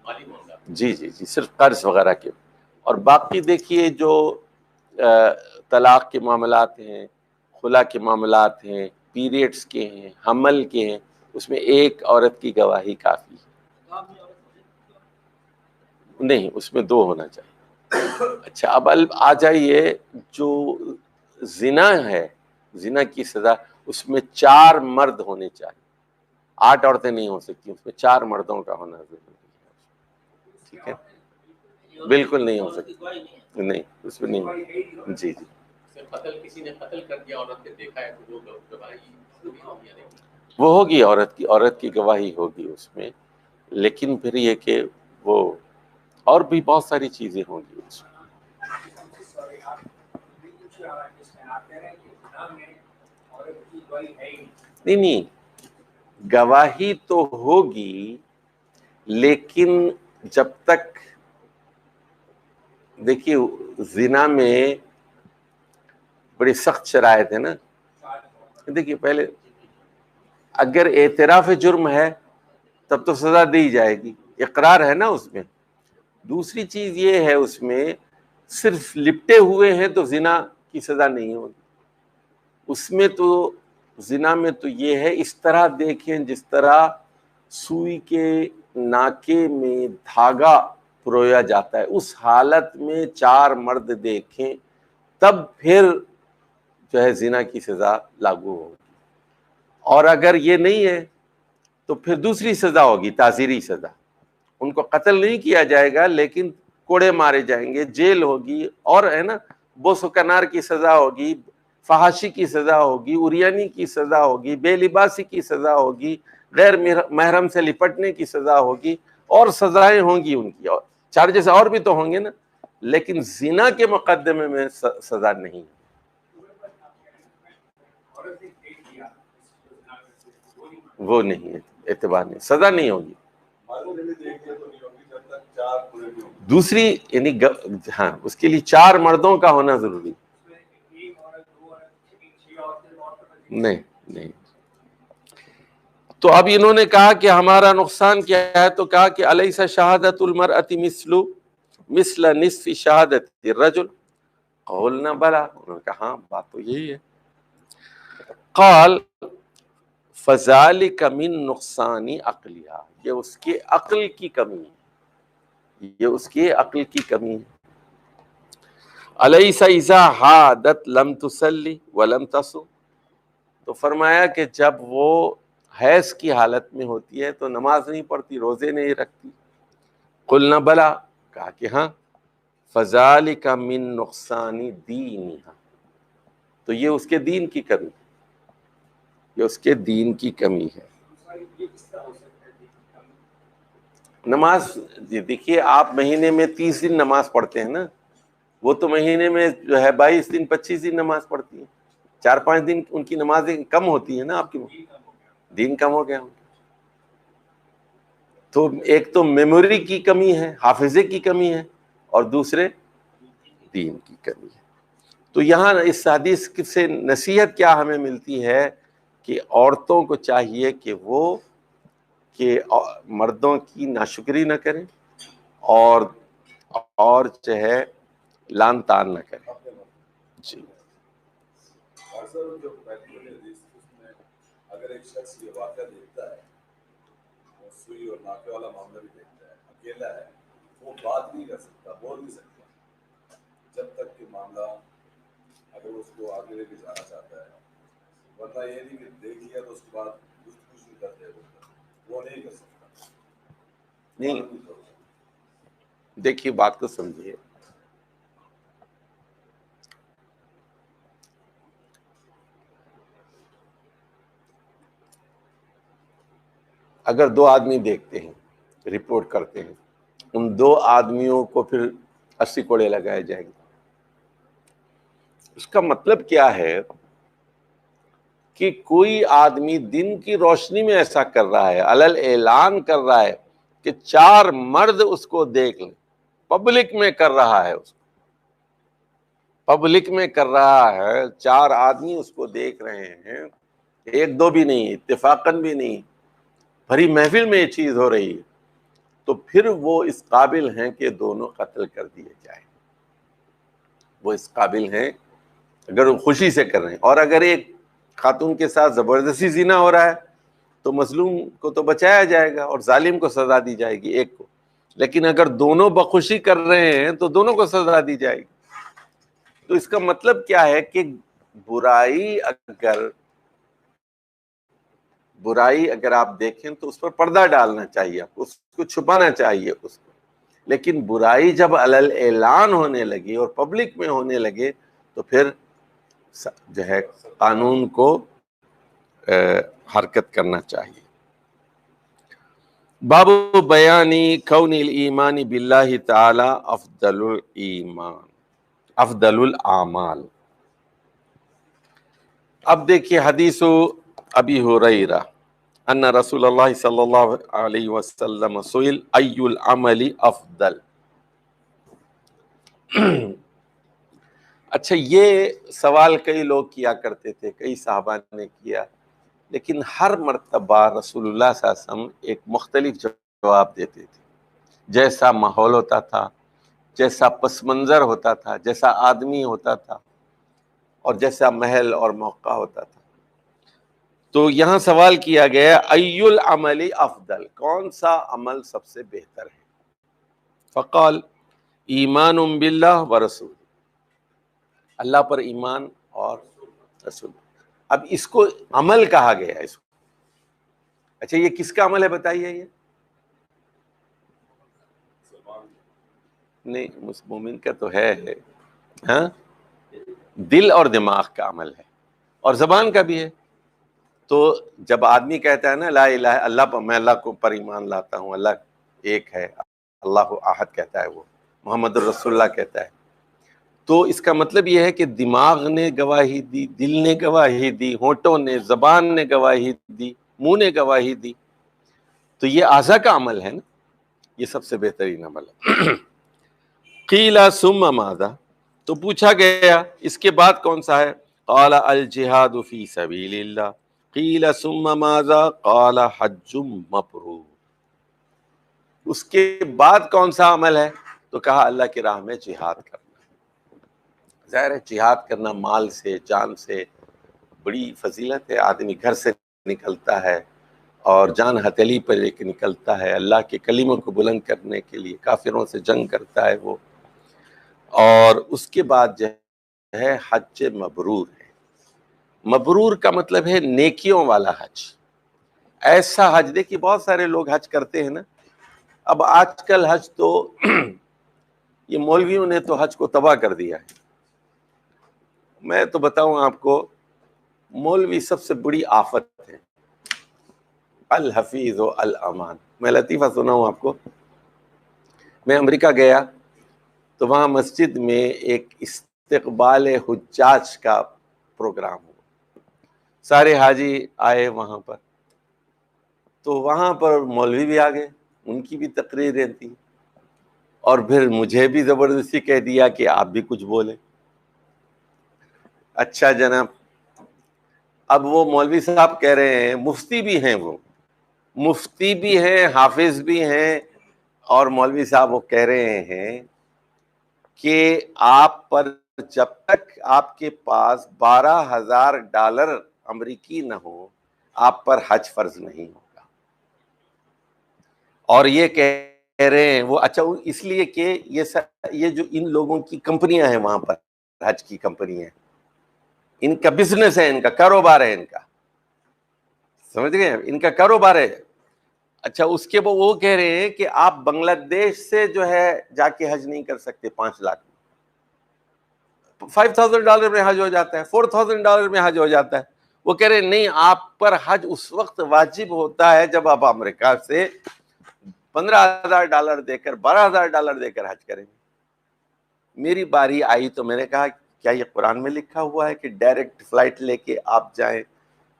C: مالی معاملات.
A: جی جی جی، صرف قرض وغیرہ کے. اور باقی دیکھیے جو طلاق کے معاملات ہیں، خلا کے معاملات ہیں، پیریڈز کے ہیں، حمل کے ہیں، اس میں ایک عورت کی گواہی کافی ہے. نہیں، اس میں 2 ہونا چاہیے. اچھا، اب آ جائیے جو زنا ہے، زنا کی سزا، اس میں 4 مرد ہونے چاہیے، 8 عورتیں نہیں ہو سکتی، اس میں 4 مردوں کا ہونا ضروری ہے. ٹھیک ہے، بالکل نہیں ہو سکتی، نہیں اس میں نہیں. جی جی،
C: قتل کسی نے قتل کر دیا عورت نے دیکھا ہے تو وہ گواہی ضروری ہوگی یا نہیں؟
A: وہ ہوگی، عورت کی گواہی ہوگی اس میں، لیکن پھر یہ کہ وہ اور بھی بہت ساری چیزیں ہوں گی اس میں. نہیں، گواہی تو ہوگی، لیکن جب تک دیکھیے زنا میں بڑی سخت شرائط ہے نا. دیکھیے پہلے اگر اعتراف جرم ہے تب تو سزا دی جائے گی، اقرار ہے نا اس میں. دوسری چیز یہ ہے اس میں صرف لپٹے ہوئے ہیں تو زنا کی سزا نہیں ہوگی. اس میں تو زنا میں تو یہ ہے اس طرح دیکھیں جس طرح سوئی کے ناکے میں دھاگا پرویا جاتا ہے، اس حالت میں 4 مرد دیکھیں تب پھر جو ہے زنا کی سزا لاگو ہوگی. اور اگر یہ نہیں ہے تو پھر دوسری سزا ہوگی، تعزیری سزا. ان کو قتل نہیں کیا جائے گا لیکن کوڑے مارے جائیں گے، جیل ہوگی، اور ہے نا بوس و کنار کی سزا ہوگی، فحاشی کی سزا ہوگی، عریانی کی سزا ہوگی، بے لباسی کی سزا ہوگی، غیر محرم سے لپٹنے کی سزا ہوگی، اور سزائیں ہوں گی ان کی، اور چارجز اور بھی تو ہوں گے نا. لیکن زنا کے مقدمے میں سزا نہیں. وہ نہیں ہے، اعتبار نہیں، سزا نہیں ہوگی. دوسری یعنی ہاں، اس کے لیے 4 مردوں کا ہونا ضروری. نہیں نہیں. تو اب انہوں نے کہا کہ ہمارا نقصان کیا ہے، تو کہا کہ الیس شہادت المرأۃ مثل نصف شہادت الرجل، قولنا بلا، انہوں نے کہا ہاں بات تو یہی ہے. قال فذلک من نقصان عقلها، یہ اس کے عقل کی کمی ہے، یہ اس کے عقل کی کمی ہے. الیس اذا حادت لم تصلی ولم تصم، تو فرمایا کہ جب وہ حیض کی حالت میں ہوتی ہے تو نماز نہیں پڑھتی، روزے نہیں رکھتی. قلنا بلا، کہا کہ ہاں. فذلک من نقصان دینها، تو یہ اس کے دین کی کمی، یہ اس کے دین کی کمی ہے. نماز دیکھیے آپ مہینے میں 30 دن نماز پڑھتے ہیں نا، وہ تو مہینے میں جو ہے 22 دن 25 دن نماز پڑھتی ہیں. 4-5 دن ان کی نمازیں کم ہوتی ہیں نا، آپ کی دین کم ہو گیا. تو ایک تو میموری کی کمی ہے، حافظے کی کمی ہے، اور دوسرے دین کی کمی ہے. تو یہاں اس حدیث سے نصیحت کیا ہمیں ملتی ہے کہ عورتوں کو چاہیے کہ وہ کہ مردوں کی ناشکری نہ کریں اور جو ہے لان تان نہ کریں. جی
B: جو پہلی حدیث اس میں اگر ایک شخص یہ واقعہ دیکھتا ہے، وہ سوئی اور ناکے والا معاملہ بھی دیکھتا ہے، اکیلا ہے، وہ بات نہیں کر سکتا، بول نہیں سکتا جب تک کہ معاملہ اگر اس کو آگے لے کے جانا چاہتا ہے. ورنہ یہ نہیں کہ دیکھ لیا تو اس کے بعد گفتگو شروع کر دے، وہ نہیں کر سکتا.
A: نہیں دیکھیے بات کو سمجھیے، اگر دو آدمی دیکھتے ہیں، رپورٹ کرتے ہیں، ان دو آدمیوں کو پھر 80 کوڑے لگائے جائیں گے، اس کا مطلب کیا ہے کہ کوئی آدمی دن کی روشنی میں ایسا کر رہا ہے، علل اعلان کر رہا ہے کہ 4 مرد اس کو دیکھ لیں، پبلک میں کر رہا ہے، اس کو پبلک میں کر رہا ہے، 4 آدمی اس کو دیکھ رہے ہیں، 1 2 بھی نہیں، اتفاقاً بھی نہیں، بھری محفل میں یہ چیز ہو رہی ہے، تو پھر وہ اس قابل ہیں کہ دونوں قتل کر دیے جائیں، وہ اس قابل ہیں اگر وہ خوشی سے کر رہے ہیں۔ اور اگر ایک خاتون کے ساتھ زبردستی زنا ہو رہا ہے تو مظلوم کو تو بچایا جائے گا اور ظالم کو سزا دی جائے گی ایک کو، لیکن اگر دونوں بخوشی کر رہے ہیں تو دونوں کو سزا دی جائے گی۔ تو اس کا مطلب کیا ہے کہ برائی اگر آپ دیکھیں تو اس پر پردہ ڈالنا چاہیے، آپ کو اس کو چھپانا چاہیے اس کو، لیکن برائی جب علل اعلان ہونے لگی اور پبلک میں ہونے لگے تو پھر جو ہے قانون کو حرکت کرنا چاہیے۔ باب بیانی کون الایمان باللہ تعالی افضل الایمان افضل الاعمال۔ اب دیکھیے حدیث ابی ہریرہ ان رسول اللہ صلی اللہ علیہ وسلم سئل ای العمل افضل۔ اچھا، یہ سوال کئی لوگ کیا کرتے تھے، کئی صحابہ نے کیا، لیکن ہر مرتبہ رسول اللہ صلی اللہ علیہ وسلم ایک مختلف جواب دیتے تھے، جیسا ماحول ہوتا تھا، جیسا پس منظر ہوتا تھا، جیسا آدمی ہوتا تھا، اور جیسا محل اور موقع ہوتا تھا۔ تو یہاں سوال کیا گیا ای العمل افضل، کون سا عمل سب سے بہتر ہے؟ فقال ایمان باللہ ورسول، اللہ پر ایمان اور رسول۔ اب اس کو عمل کہا گیا اس کو، اچھا یہ کس کا عمل ہے بتائیے؟ یہ نہیں، مومن کا تو ہے ہاں، دل اور دماغ کا عمل ہے اور زبان کا بھی ہے۔ تو جب آدمی کہتا ہے نا لا الہ اللہ پر، میں اللہ کو پر ایمان لاتا ہوں، اللہ ایک ہے، اللہ احد کہتا ہے، وہ محمد الرسول اللہ کہتا ہے، تو اس کا مطلب یہ ہے کہ دماغ نے گواہی دی، دل نے گواہی دی، ہونٹوں نے، زبان نے گواہی دی، منہ نے گواہی دی، تو یہ اعضاء کا عمل ہے نا، یہ سب سے بہترین عمل ہے۔ قیل ثم ماذا، تو پوچھا گیا اس کے بعد کون سا ہے؟ قال الجہاد فی سبیل اللہ۔ قیل ثم ماذا؟ قال حج مبرور۔ اس کے بعد کون سا عمل ہے؟ تو کہا اللہ کی راہ میں جہاد کرنا۔ ظاہر ہے جہاد کرنا مال سے، جان سے بڑی فضیلت ہے، آدمی گھر سے نکلتا ہے اور جان ہتھیلی پر لے کے نکلتا ہے، اللہ کے کلموں کو بلند کرنے کے لیے کافروں سے جنگ کرتا ہے وہ، اور اس کے بعد جو ہے حج مبرور ہے۔ مبرور کا مطلب ہے نیکیوں والا حج، ایسا حج۔ دیکھیے بہت سارے لوگ حج کرتے ہیں نا، اب آج کل حج تو یہ مولویوں نے تو حج کو تباہ کر دیا ہے۔ میں تو بتاؤں آپ کو، مولوی سب سے بڑی آفت ہے، الحفیظ و الامان۔ میں لطیفہ سناؤں آپ کو، میں امریکہ گیا تو وہاں مسجد میں ایک استقبال حجاج کا پروگرام ہوا، سارے حاجی آئے وہاں پر، تو وہاں پر مولوی بھی آ گئے، ان کی بھی تقریریں تھیں، اور پھر مجھے بھی زبردستی کہہ دیا کہ آپ بھی کچھ بولیں۔ اچھا جناب، اب وہ مولوی صاحب کہہ رہے ہیں، مفتی بھی ہیں، وہ مفتی بھی ہیں، حافظ بھی ہیں، اور مولوی صاحب وہ کہہ رہے ہیں کہ آپ پر جب تک آپ کے پاس $12,000 امریکی نہ ہو، آپ پر حج فرض نہیں ہوگا۔ اور یہ کہہ رہے ہیں وہ، اچھا اس لیے کہ یہ جو ان لوگوں کی کمپنیاں ہیں وہاں پر، حج کی کمپنیاں، ان کا بزنس ہے، ان کا کاروبار ہے، ان کا، سمجھ گئے، ان کا کاروبار ہے۔ اچھا اس کے وہ کہہ رہے ہیں کہ آپ بنگلہ دیش سے جو ہے جا کے حج نہیں کر سکتے 5 لاکھ میں، $5,000 میں حج ہو جاتا ہے، $4,000 میں حج ہو جاتا ہے. وہ کہہ رہے ہیں نہیں، آپ پر حج اس وقت واجب ہوتا ہے جب آپ امریکہ سے $15,000 دے کر $12,000 دے کر حج کریں گے. میری باری آئی تو میں نے کہا کیا یہ قرآن میں لکھا ہوا ہے کہ ڈائریکٹ فلائٹ لے کے آپ جائیں،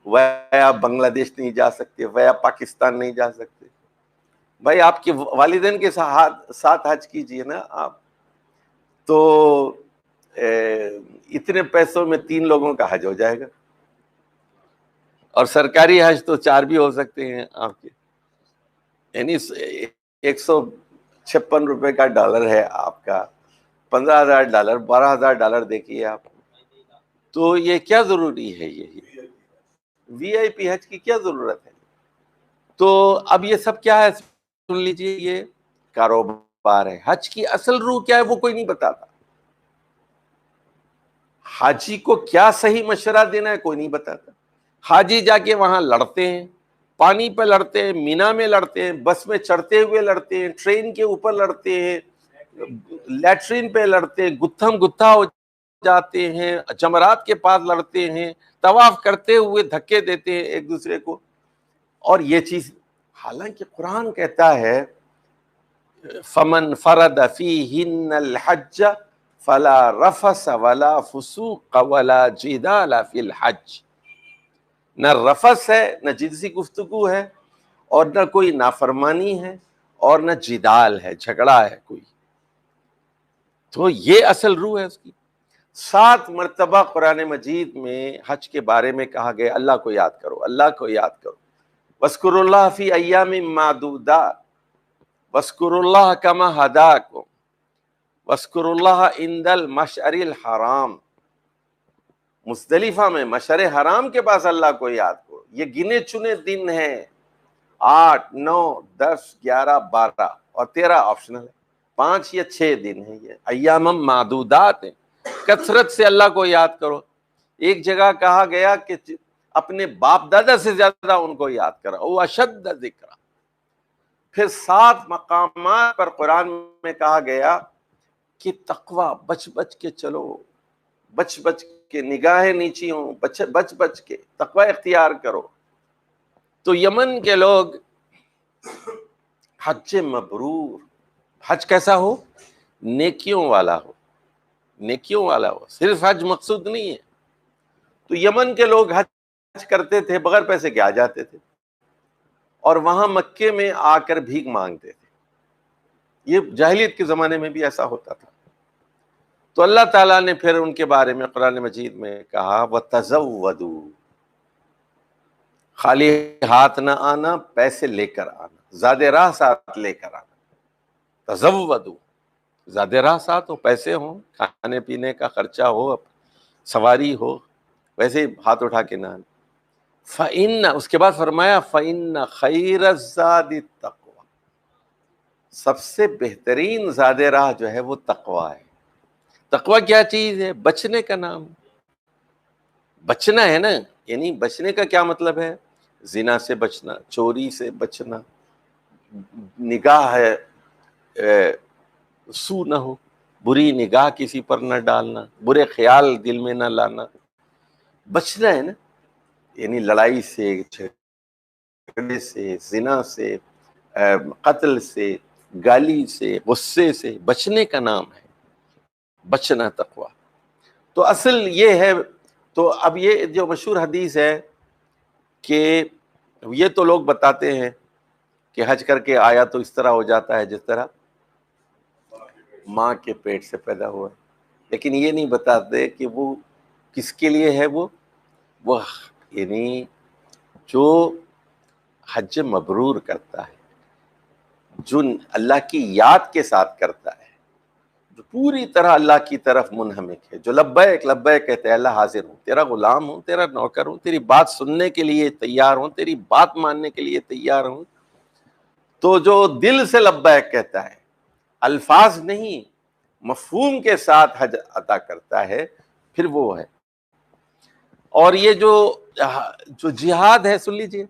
A: ویا بنگلہ دیش نہیں جا سکتے، ویا پاکستان نہیں جا سکتے؟ بھائی آپ کے والدین کے ساتھ حج کیجئے نا آپ. تو اتنے پیسوں میں 3 لوگوں کا حج ہو جائے گا، اور سرکاری حج تو 4 بھی ہو سکتے ہیں آپ کے. یعنی $156 کا ڈالر ہے آپ کا، $15,000 $12,000 دیکھیے آپ. تو یہ کیا ضروری ہے؟ یہ وی آئی پی حج کی کیا ضرورت ہے؟ تو اب یہ سب کیا ہے سن لیجئے، یہ کاروبار ہے. حج کی اصل روح کیا ہے وہ کوئی نہیں بتاتا. حاجی کو کیا صحیح مشورہ دینا ہے کوئی نہیں بتاتا. حاجی جا کے وہاں لڑتے ہیں، پانی پہ لڑتے ہیں، مینا میں لڑتے ہیں، بس میں چڑھتے ہوئے لڑتے ہیں، ٹرین کے اوپر لڑتے ہیں، لیٹرین پہ لڑتے ہیں، گتھم گتھا ہو جاتے ہیں، جمرات کے پاس لڑتے ہیں، طواف کرتے ہوئے دھکے دیتے ہیں ایک دوسرے کو. اور یہ چیز حالانکہ قرآن کہتا ہے فمن فرد فیہن الحج فلا رفث ولا فسوق ولا جدال فی الحج. نہ رفث ہے، نہ جنسی گفتگو ہے، اور نہ کوئی نافرمانی ہے، اور نہ جدال ہے، جھگڑا ہے کوئی. تو یہ اصل روح ہے اس کی. 7 مرتبہ قرآن مجید میں حج کے بارے میں کہا گیا اللہ کو یاد کرو، اللہ کو یاد کرو. وَاذْكُرُوا اللَّهَ فِي أَيَّامٍ مَّعْدُودَاتٍ وَاذْكُرُوا اللَّهَ كَمَا هَدَاكُمْ وَاذْكُرُوا اللَّهَ عِندَ الْمَشْعَرِ الْحَرَامِ. مزدلفہ میں مشعر حرام کے پاس اللہ کو یاد کرو. یہ گنے چنے دن ہیں، 8 9 10 11 12 اور 13 آپشنل ہے. 5 یا 6 دن ہیں، یہ ایام معدودات ہیں. کثرت سے اللہ کو یاد کرو. ایک جگہ کہا گیا کہ اپنے باپ دادا سے زیادہ ان کو یاد کرا، او اشد ذکر. پھر 7 مقامات پر قرآن میں کہا گیا کہ تقوی بچ بچ کے چلو، بچ بچ کے نگاہیں نیچی ہوں، بچ بچ کے تقوی اختیار کرو. تو یمن کے لوگ حج مبرور، حج کیسا ہو؟ نیکیوں والا ہو، نیکیوں والا ہو. صرف حج مقصود نہیں ہے. تو یمن کے لوگ حج کرتے تھے، بغیر پیسے کے آ جاتے تھے، اور وہاں مکے میں آ کر بھیک مانگتے تھے. یہ جاہلیت کے زمانے میں بھی ایسا ہوتا تھا. تو اللہ تعالیٰ نے پھر ان کے بارے میں قرآن مجید میں کہا وَتَزَوَّدُوا، خالی ہاتھ نہ آنا، پیسے لے کر آنا، زیادہ راہ ساتھ لے کر آنا. تزودوا، زیادہ راہ ساتھ ہو، پیسے ہوں، کھانے پینے کا خرچہ ہو، سواری ہو، ویسے ہاتھ اٹھا کے نہ آنا. فَإِنَّ، اس کے بعد فرمایا فَإِنَّ خَيْرَ الزَّادِ التَّقْوَىٰ، سب سے بہترین زیادہ راہ جو ہے وہ تقویٰ ہے. تقویٰ کیا چیز ہے؟ بچنے کا نام. بچنا ہے نا، یعنی بچنے کا کیا مطلب ہے؟ زنا سے بچنا، چوری سے بچنا، نگاہ ہے سو نہ ہو، بری نگاہ کسی پر نہ ڈالنا، برے خیال دل میں نہ لانا. بچنا ہے نا، یعنی لڑائی سے، جھگڑے سے، زنا سے، قتل سے، گالی سے، غصے سے بچنے کا نام ہے بچنا تقویٰ. تو اصل یہ ہے. تو اب یہ جو مشہور حدیث ہے کہ یہ تو لوگ بتاتے ہیں کہ حج کر کے آیا تو اس طرح ہو جاتا ہے جس طرح ماں کے پیٹ سے پیدا ہوا، لیکن یہ نہیں بتاتے کہ وہ کس کے لیے ہے. وہ یعنی جو حج مبرور کرتا ہے، جو اللہ کی یاد کے ساتھ کرتا ہے، جو پوری طرح اللہ کی طرف منہمک ہے، جو لبیک لبیک کہتے ہیں، اللہ حاضر ہوں، تیرا غلام ہوں، تیرا نوکر ہوں، تیری بات سننے کے لیے تیار ہوں، تیری بات ماننے کے لیے تیار ہوں. تو جو دل سے لبیک کہتا ہے، الفاظ نہیں مفہوم کے ساتھ حج عطا کرتا ہے، پھر وہ ہے. اور یہ جو جہاد ہے، سن لیجئے،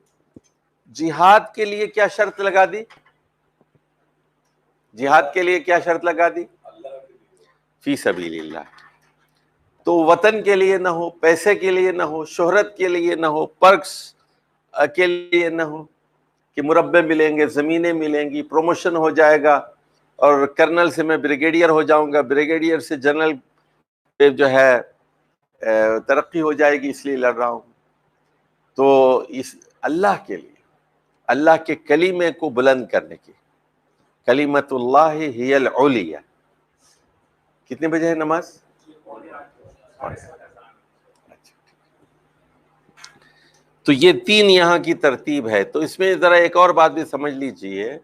A: جہاد کے لیے کیا شرط لگا دی؟ جہاد کے لیے کیا شرط لگا دی؟ فی سبیل اللہ. تو وطن کے لیے نہ ہو، پیسے کے لیے نہ ہو، شہرت کے لیے نہ ہو، پرکس کے لیے نہ ہو کہ مربع ملیں گے، زمینیں ملیں گی، پروموشن ہو جائے گا اور کرنل سے میں بریگیڈیئر ہو جاؤں گا، بریگیڈیئر سے جنرل پہ جو ہے ترقی ہو جائے گی، اس لیے لڑ رہا ہوں. تو اس اللہ کے لیے، اللہ کے کلمے کو بلند کرنے کی، کلمت اللہ ہی العلیہ. کتنے بجے ہے نماز؟ تو یہ 3 یہاں کی ترتیب ہے. تو اس میں ذرا ایک اور بات بھی سمجھ لیجئے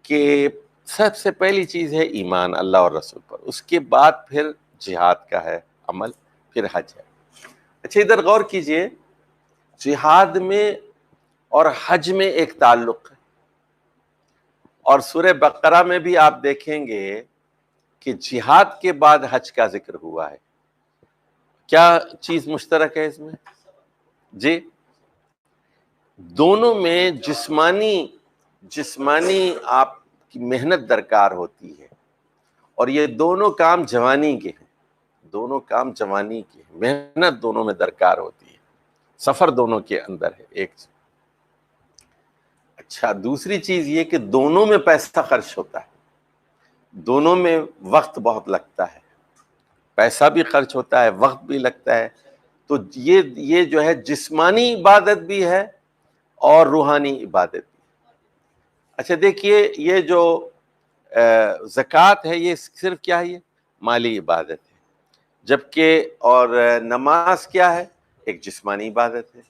A: کہ سب سے پہلی چیز ہے ایمان اللہ اور رسول پر، اس کے بعد پھر جہاد کا ہے عمل، پھر حج ہے. اچھا ادھر غور کیجئے، جہاد میں اور حج میں ایک تعلق ہے، اور سورہ بقرہ میں بھی آپ دیکھیں گے کہ جہاد کے بعد حج کا ذکر ہوا ہے. کیا چیز مشترک ہے اس میں؟ جی، دونوں میں جسمانی آپ کی محنت درکار ہوتی ہے، اور یہ دونوں کام جوانی کے ہیں، دونوں کام جوانی کے ہیں، محنت دونوں میں درکار ہوتی ہے، سفر دونوں کے اندر ہے ایک. اچھا دوسری چیز یہ کہ دونوں میں پیسہ خرچ ہوتا ہے، دونوں میں وقت بہت لگتا ہے، پیسہ بھی خرچ ہوتا ہے، وقت بھی لگتا ہے. تو یہ جو ہے جسمانی عبادت بھی ہے اور روحانی عبادت بھی. اچھا دیکھیے، یہ جو زکوٰۃ ہے یہ صرف کیا ہے؟ یہ مالی عبادت ہے، جبکہ اور نماز کیا ہے؟ ایک جسمانی عبادت ہے.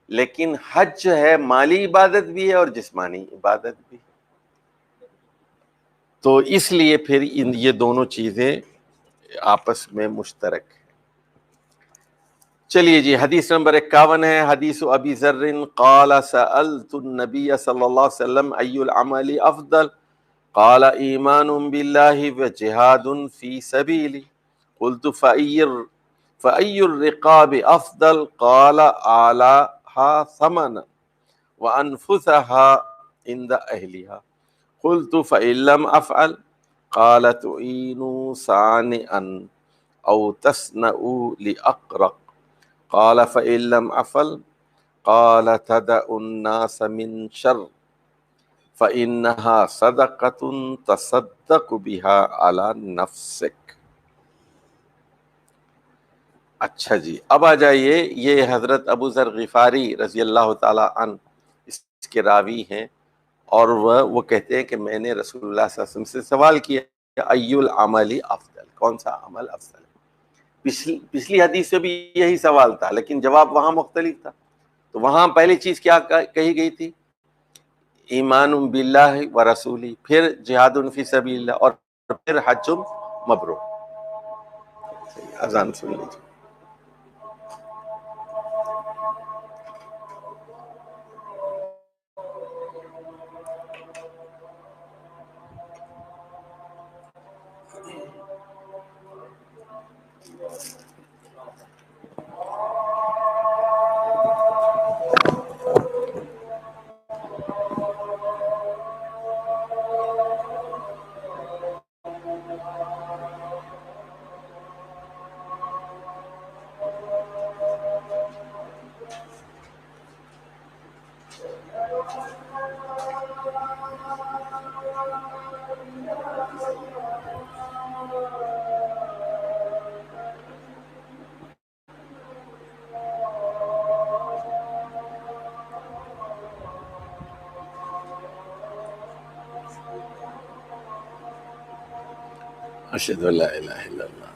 A: لیکن حج جو ہے مالی عبادت بھی ہے اور جسمانی عبادت بھی. تو اس لیے پھر یہ دونوں چیزیں آپس میں مشترک ہیں. چلیے جی، حدیث نمبر 51 ہے، حدیث ابی ذر قال سألت النبی صلی اللہ علیہ وسلم ای العمل افضل قال ایمان باللہ وجہاد فی سبیلی قلت فأی الرقاب افضل قال اعلاها ثمنا وانفسها عند اہلها قلت فإن لم افعل قال تعینوا صانعا او تصنعوا لأقرق قال فإن لم أفعل قال تدع الناس من شر فإنها صدقة تصدق بها على نفسك. اچھا جی، اب آ جائیے، یہ حضرت ابو ذر غفاری رضی اللہ تعالی عنہ اس کے راوی ہیں، اور وہ کہتے ہیں کہ میں نے رسول اللہ صلی اللہ علیہ وسلم سے سوال کیا کہ ای العمل افضل، کون سا عمل افضل ہے. پچھلی حدیث سے بھی یہی سوال تھا، لیکن جواب وہاں مختلف تھا. تو وہاں پہلی چیز کیا کہی گئی تھی؟ ایمان باللہ و رسولی، پھر جہاد فی سبیل اللہ، اور پھر حج مبرور. اذان سن لیجیے. اشہد ان لا الہ الا اللہ.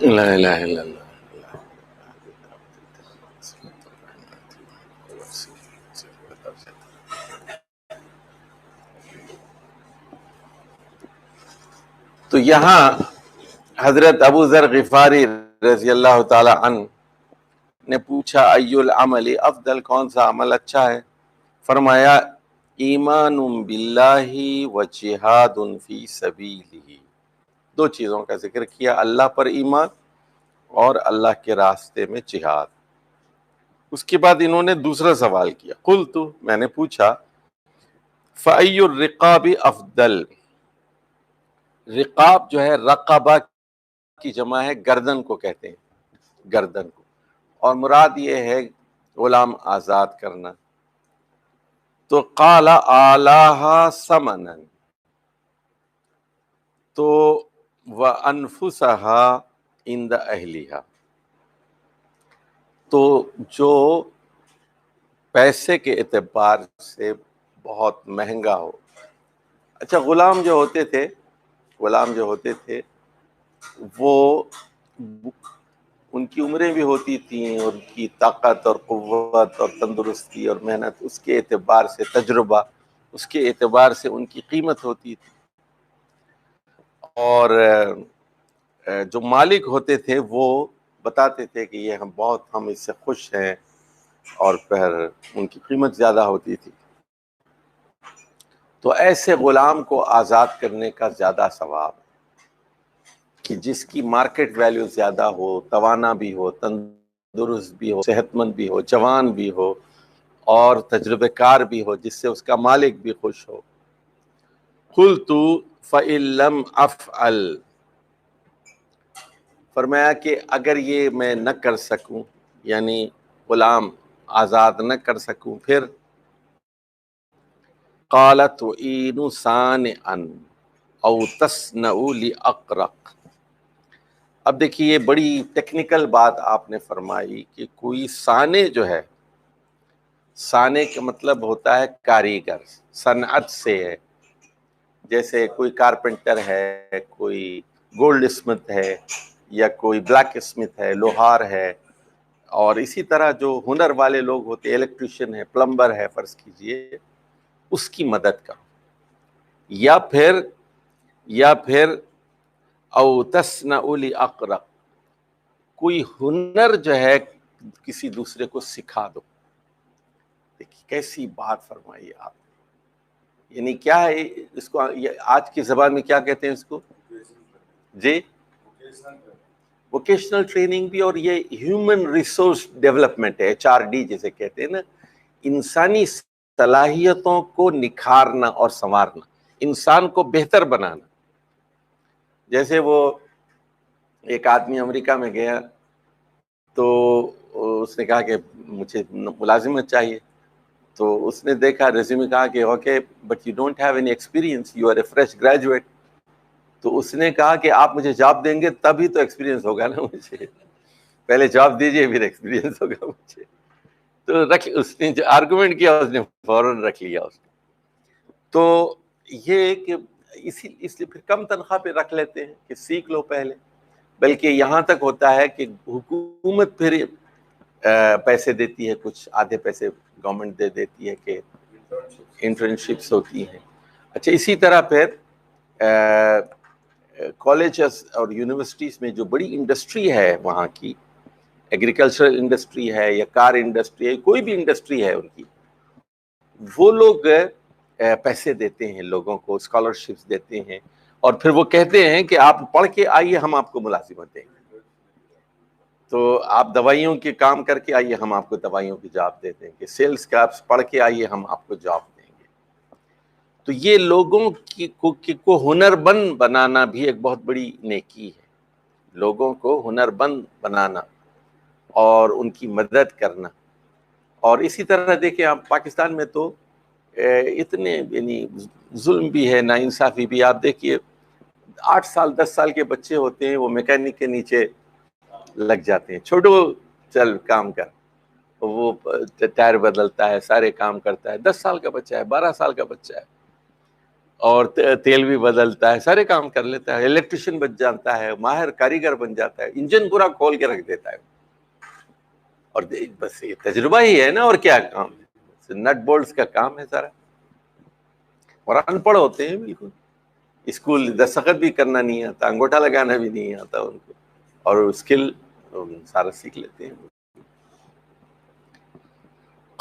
A: لا الہ الا اللہ. تو یہاں حضرت ابو ذر غفاری رضی اللہ تعالی عنہ نے پوچھا ای العمل افضل، کون سا عمل اچھا ہے؟ فرمایا ایمان باللہ و جہاد فی سبیلہ. دو چیزوں کا ذکر کیا، اللہ پر ایمان اور اللہ کے راستے میں جہاد. اس کے بعد انہوں نے دوسرا سوال کیا، قلت، میں نے پوچھا، فأی الرقاب افضل. رقاب جو ہے رقبہ کی جمع ہے، گردن کو کہتے ہیں، گردن کو، اور مراد یہ ہے غلام آزاد کرنا. تو قال اعلیٰ ثمنا، تو وانفسها عند اہلیہا، تو جو پیسے کے اعتبار سے بہت مہنگا ہو. اچھا، غلام جو ہوتے تھے وہ ان کی عمریں بھی ہوتی تھیں، ان کی طاقت اور قوت اور تندرستی اور محنت، اس کے اعتبار سے تجربہ، اس کے اعتبار سے ان کی قیمت ہوتی تھی. اور جو مالک ہوتے تھے وہ بتاتے تھے کہ یہ ہم اس سے خوش ہیں، اور پھر ان کی قیمت زیادہ ہوتی تھی. تو ایسے غلام کو آزاد کرنے کا زیادہ ثواب ہے کہ جس کی مارکیٹ ویلیو زیادہ ہو، توانا بھی ہو، تندرست بھی ہو، صحت مند بھی ہو، جوان بھی ہو، اور تجربہ کار بھی ہو، جس سے اس کا مالک بھی خوش ہو. قلت فإن لم افعل، فرمایا کہ اگر یہ میں نہ کر سکوں، یعنی غلام آزاد نہ کر سکوں، پھر قالت تعین صانعا او تصنع لاقرق. اب دیکھیے یہ بڑی ٹیکنیکل بات آپ نے فرمائی کہ کوئی صانع جو ہے، صانع کا مطلب ہوتا ہے کاریگر، صنعت سے ہے. جیسے کوئی کارپینٹر ہے، کوئی گولڈ اسمتھ ہے، یا کوئی بلیک اسمتھ ہے، لوہار ہے، اور اسی طرح جو ہنر والے لوگ ہوتے، الیکٹریشین ہے، پلمبر ہے، فرض کیجئے، اس کی مدد کرو. یا پھر او تصنع لاقرق، کوئی ہنر جو ہے کسی دوسرے کو سکھا دو. دیکھیے کیسی بات فرمائی آپ. یعنی کیا ہے اس کو آج کی زبان میں کیا کہتے ہیں اس کو؟ جی ووکیشنل ٹریننگ بھی, اور یہ ہیومن ریسورس ڈیولپمنٹ ہے, HRD جسے کہتے ہیں نا, انسانی صلاحیتوں کو نکھارنا اور سنوارنا, انسان کو بہتر بنانا. جیسے وہ ایک آدمی امریکہ میں گیا تو اس نے کہا کہ مجھے ملازمت چاہیے, تو اس نے دیکھا ریزیومے, کہا کہ okay but you don't have any experience, you are a fresh graduate. تو اس نے کہا کہ آپ مجھے جاب دیں گے تبھی تو ایکسپیرینس ہوگا نا مجھے, پہلے جاب دیجئے پھر ایکسپیرینس ہوگا مجھے. تو اس نے جو آرگومنٹ کیا اس نے فوراً رکھ لیا اس نے. تو یہ کہ اس لیے پھر کم تنخواہ پہ رکھ لیتے ہیں کہ سیکھ لو پہلے. بلکہ یہاں تک ہوتا ہے کہ حکومت پھر پیسے دیتی ہے, کچھ آدھے پیسے گورنمنٹ دے دیتی ہے کہ انٹرنشپس ہوتی ہیں. اچھا اسی طرح پھر کالجز اور یونیورسٹیز میں جو بڑی انڈسٹری ہے وہاں کی, ایگریکلچرل انڈسٹری ہے یا کار انڈسٹری ہے, کوئی بھی انڈسٹری ہے ان کی, وہ لوگ پیسے دیتے ہیں لوگوں کو, اسکالرشپس دیتے ہیں, اور پھر وہ کہتے ہیں کہ آپ پڑھ کے آئیے ہم آپ کو ملازمت دیں گے. تو آپ دوائیوں کے کام کر کے آئیے ہم آپ کو دوائیوں کی جاب دے دیں گے, سیلز کا آپ پڑھ کے آئیے ہم آپ کو جاب دیں گے. تو یہ لوگوں کو ہنر بند بنانا بھی ایک بہت بڑی نیکی ہے, لوگوں کو ہنر بند بنانا اور ان کی مدد کرنا. اور اسی طرح دیکھیں آپ پاکستان میں تو اتنے یعنی ظلم بھی ہے, ناانصافی بھی. آپ دیکھیے 8 سال 10 سال کے بچے ہوتے ہیں, وہ میکینک کے نیچے لگ جاتے ہیں, چھوٹو چل کام کر, وہ ٹائر بدلتا ہے, سارے کام کرتا ہے. 10 سال کا بچہ ہے, 12 سال کا بچہ ہے, اور تیل بھی بدلتا ہے, سارے کام کر لیتا ہے, الیکٹریشین بن جاتا ہے, ماہر کاریگر بن جاتا ہے, انجن پورا کھول کے رکھ دیتا ہے. اور بس یہ تجربہ ہی ہے نا, اور کیا کام ہے, نٹ بولٹس کا کام ہے سارا. اور ان پڑھ ہوتے ہیں بالکل, اسکول دستخط بھی کرنا نہیں آتا, انگوٹھا لگانا بھی نہیں آتا ان کو, اور اسکل سارا سیکھ لیتے ہیں.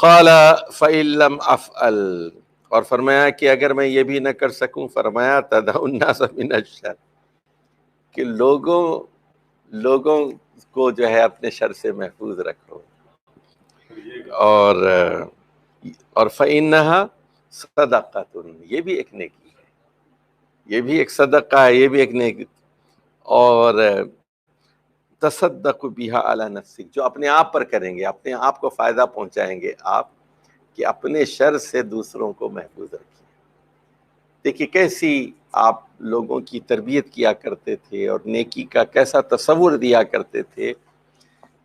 A: قال فإن لم أفعل, اور فرمایا کہ اگر میں یہ بھی نہ کر سکوں, فرمایا تدع الناس من الشر, کہ لوگوں کو جو ہے اپنے شر سے محفوظ رکھو. اور فإنها صدقۃ, یہ بھی ایک نیکی ہے, یہ بھی ایک صدقہ ہے, یہ بھی ایک نیکی. اور تصدق بہا علی نفسک, جو اپنے آپ پر کریں گے, اپنے آپ کو فائدہ پہنچائیں گے آپ, کہ اپنے شر سے دوسروں کو محفوظ رکھیں. دیکھیے کیسی آپ لوگوں کی تربیت کیا کرتے تھے, اور نیکی کا کیسا تصور دیا کرتے تھے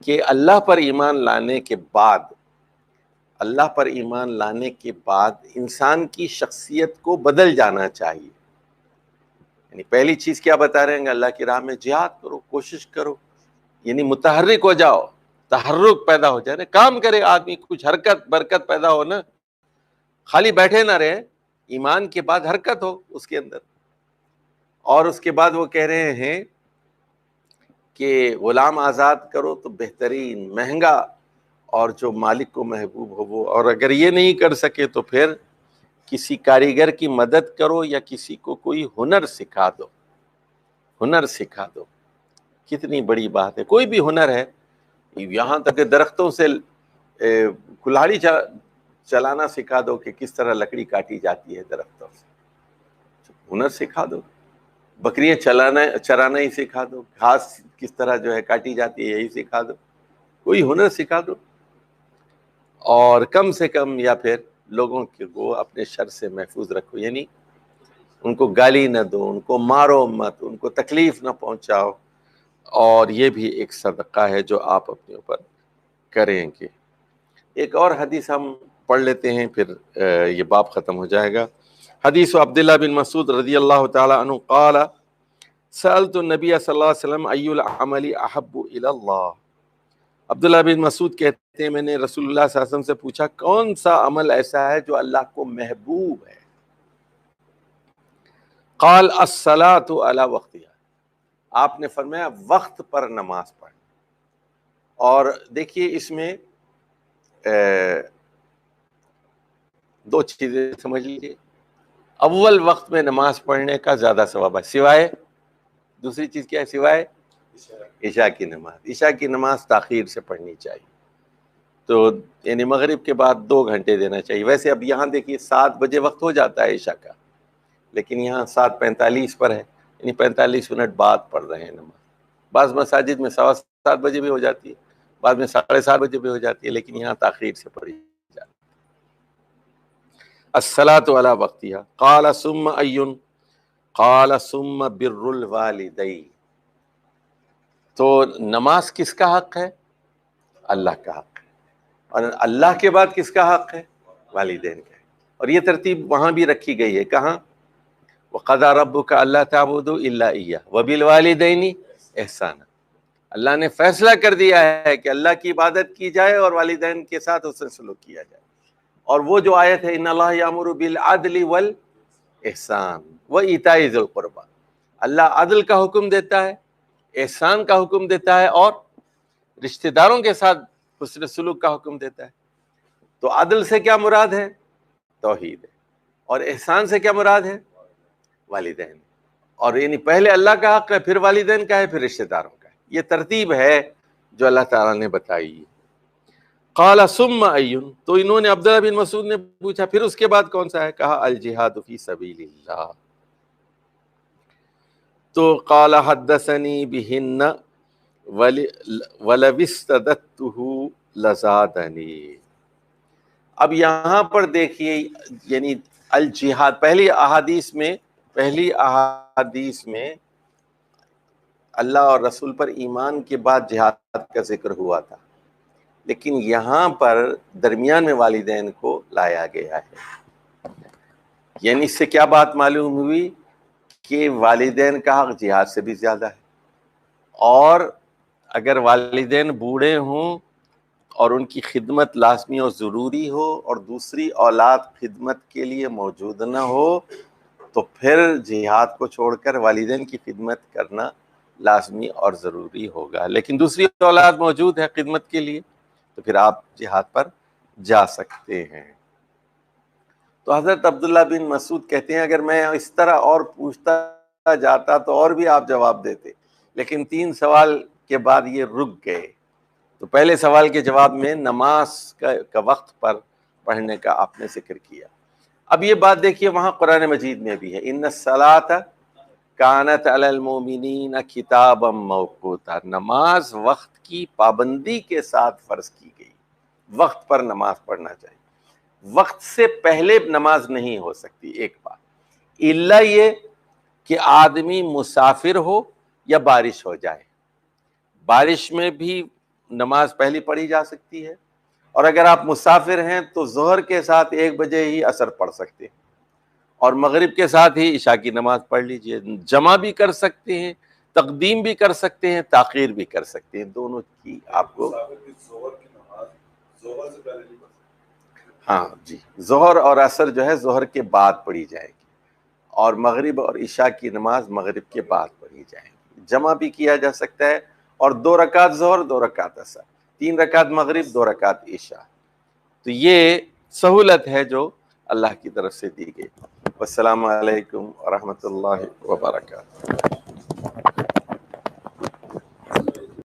A: کہ اللہ پر ایمان لانے کے بعد انسان کی شخصیت کو بدل جانا چاہیے. یعنی پہلی چیز کیا بتا رہے ہیں, اللہ کی راہ میں جہاد کرو, کوشش کرو, یعنی متحرک ہو جاؤ, تحرک پیدا ہو جائے نا, کام کرے آدمی, کچھ حرکت برکت پیدا ہو نا, خالی بیٹھے نہ رہے, ایمان کے بعد حرکت ہو اس کے اندر. اور اس کے بعد وہ کہہ رہے ہیں کہ غلام آزاد کرو تو بہترین, مہنگا, اور جو مالک کو محبوب ہو وہ. اور اگر یہ نہیں کر سکے تو پھر کسی کاریگر کی مدد کرو, یا کسی کو کوئی ہنر سکھا دو. کتنی بڑی بات ہے, کوئی بھی ہنر ہے, یہاں تک کہ درختوں سے کلاڑی چلانا سکھا دو, کہ کس طرح لکڑی کاٹی جاتی ہے درختوں سے, ہنر سکھا دو. بکریاں چرانا ہی سکھا دو, گھاس کس طرح جو ہے کاٹی جاتی ہے یہی سکھا دو, کوئی ہنر سکھا دو. اور کم سے کم یا پھر لوگوں کو اپنے شر سے محفوظ رکھو, یعنی ان کو گالی نہ دو, ان کو مارو مت, ان کو تکلیف نہ پہنچاؤ. اور یہ بھی ایک صدقہ ہے جو آپ اپنے اوپر کریں گے. ایک اور حدیث ہم پڑھ لیتے ہیں, پھر یہ باب ختم ہو جائے گا. حدیث عبداللہ بن مسعود رضی اللہ تعالی عنہ قال سألت النبی صلی اللہ علیہ وسلم ای العمل احب الی اللہ. عبداللہ بن مسعود کہتے ہیں میں نے رسول اللہ صلی اللہ علیہ وسلم سے پوچھا کون سا عمل ایسا ہے جو اللہ کو محبوب ہے. قال الصلاۃ علی وقتها, آپ نے فرمایا وقت پر نماز پڑھنا. اور دیکھیے اس میں دو چیزیں سمجھ لیجیے. اول وقت میں نماز پڑھنے کا زیادہ ثواب ہے، سوائے دوسری چیز کیا ہے؟ سوائے عشاء کی نماز. عشاء کی نماز تاخیر سے پڑھنی چاہیے، تو یعنی مغرب کے بعد 2 گھنٹے دینا چاہیے. ویسے اب یہاں دیکھیے 7 بجے وقت ہو جاتا ہے عشاء کا، لیکن یہاں 7:45 پر ہے، یعنی 45 منٹ بعد پڑھ رہے ہیں نماز. بعض مساجد میں 7:15 بجے بھی ہو جاتی ہے، بعد میں 7:30 بجے بھی ہو جاتی ہے، لیکن یہاں تاخیر سے پڑھی جاتی ہے. الصلاۃ علی وقتها. قال ثم ایون قال ثم بر الوالدین. تو نماز کس کا حق ہے؟ اللہ کا حق ہے. اور اللہ کے بعد کس کا حق ہے؟ والدین کا ہے. اور یہ ترتیب وہاں بھی رکھی گئی ہے. کہاں؟ وَقَضَىٰ رَبُّكَ أَلَّا تَعْبُدُوا إِلَّا إِيَّاهُ وَبِالْوَالِدَيْنِ إِحْسَانًا. اللہ نے فیصلہ کر دیا ہے کہ اللہ کی عبادت کی جائے اور والدین کے ساتھ حسن سلوک کیا جائے. اور وہ جو آیت ہے إِنَّ اللَّهَ يَأْمُرُ بِالْعَدْلِ وَالْإِحْسَانِ وَإِيتَاءِ ذِي الْقُرْبَىٰ. اللہ عدل کا حکم دیتا ہے، احسان کا حکم دیتا ہے، اور رشتہ داروں کے ساتھ حسن سلوک کا حکم دیتا ہے. تو عدل سے کیا مراد ہے؟ توحید ہے. اور احسان سے کیا مراد ہے؟ والدین. اور یعنی پہلے اللہ کا حق ہے، پھر والدین کا ہے، پھر رشتہ داروں کا ہے. یہ ترتیب ہے جو اللہ تعالیٰ نے بتائی. قال ثم ایون. تو انہوں نے عبداللہ بن مسعود نے پوچھا پھر اس کے بعد کون سا ہے؟ کہا الجہاد فی سبیل اللہ. تو قال حدثنی بہن وَلَوِ اسْتَدَدتُّهُ لَزَادَنِي. اب یہاں پر دیکھیے یعنی الجہاد پہلی احادیث میں اللہ اور رسول پر ایمان کے بعد جہاد کا ذکر ہوا تھا، لیکن یہاں پر درمیان میں والدین کو لایا گیا ہے. یعنی اس سے کیا بات معلوم ہوئی کہ والدین کا حق جہاد سے بھی زیادہ ہے. اور اگر والدین بوڑھے ہوں اور ان کی خدمت لازمی اور ضروری ہو اور دوسری اولاد خدمت کے لیے موجود نہ ہو تو پھر جہاد کو چھوڑ کر والدین کی خدمت کرنا لازمی اور ضروری ہوگا. لیکن دوسری اولاد موجود ہے خدمت کے لیے تو پھر آپ جہاد پر جا سکتے ہیں. تو حضرت عبداللہ بن مسعود کہتے ہیں اگر میں اس طرح اور پوچھتا جاتا تو اور بھی آپ جواب دیتے، لیکن 3 سوال کے بعد یہ رک گئے. تو پہلے سوال کے جواب میں نماز کا وقت پر پڑھنے کا آپ نے ذکر کیا. اب یہ بات دیکھیے وہاں قرآن مجید میں بھی ہے ان الصلاۃ کانت علی المؤمنین کتابا موقوتا. نماز وقت کی پابندی کے ساتھ فرض کی گئی. وقت پر نماز پڑھنا چاہیے. وقت سے پہلے نماز نہیں ہو سکتی ایک بات، الا یہ کہ آدمی مسافر ہو یا بارش ہو جائے. بارش میں بھی نماز پہلی پڑھی جا سکتی ہے، اور اگر آپ مسافر ہیں تو ظہر کے ساتھ 1 بجے ہی عصر پڑھ سکتے ہیں، اور مغرب کے ساتھ ہی عشاء کی نماز پڑھ لیجئے. جمع بھی کر سکتے ہیں، تقدیم بھی کر سکتے ہیں، تاخیر بھی کر سکتے ہیں. دونوں کی آپ کو ہاں جی ظہر اور عصر جو ہے ظہر کے بعد پڑھی جائے گی، اور مغرب اور عشاء کی نماز مغرب کے بعد پڑھی جائے گی. جمع بھی کیا جا سکتا ہے، اور 2 رکعت ظہر 2 رکعت عصر، 3 رکعت مغرب 2 رکعت عشاء. تو یہ سہولت ہے جو اللہ کی طرف سے دی گئی. والسلام علیکم ورحمۃ اللہ وبرکاتہ.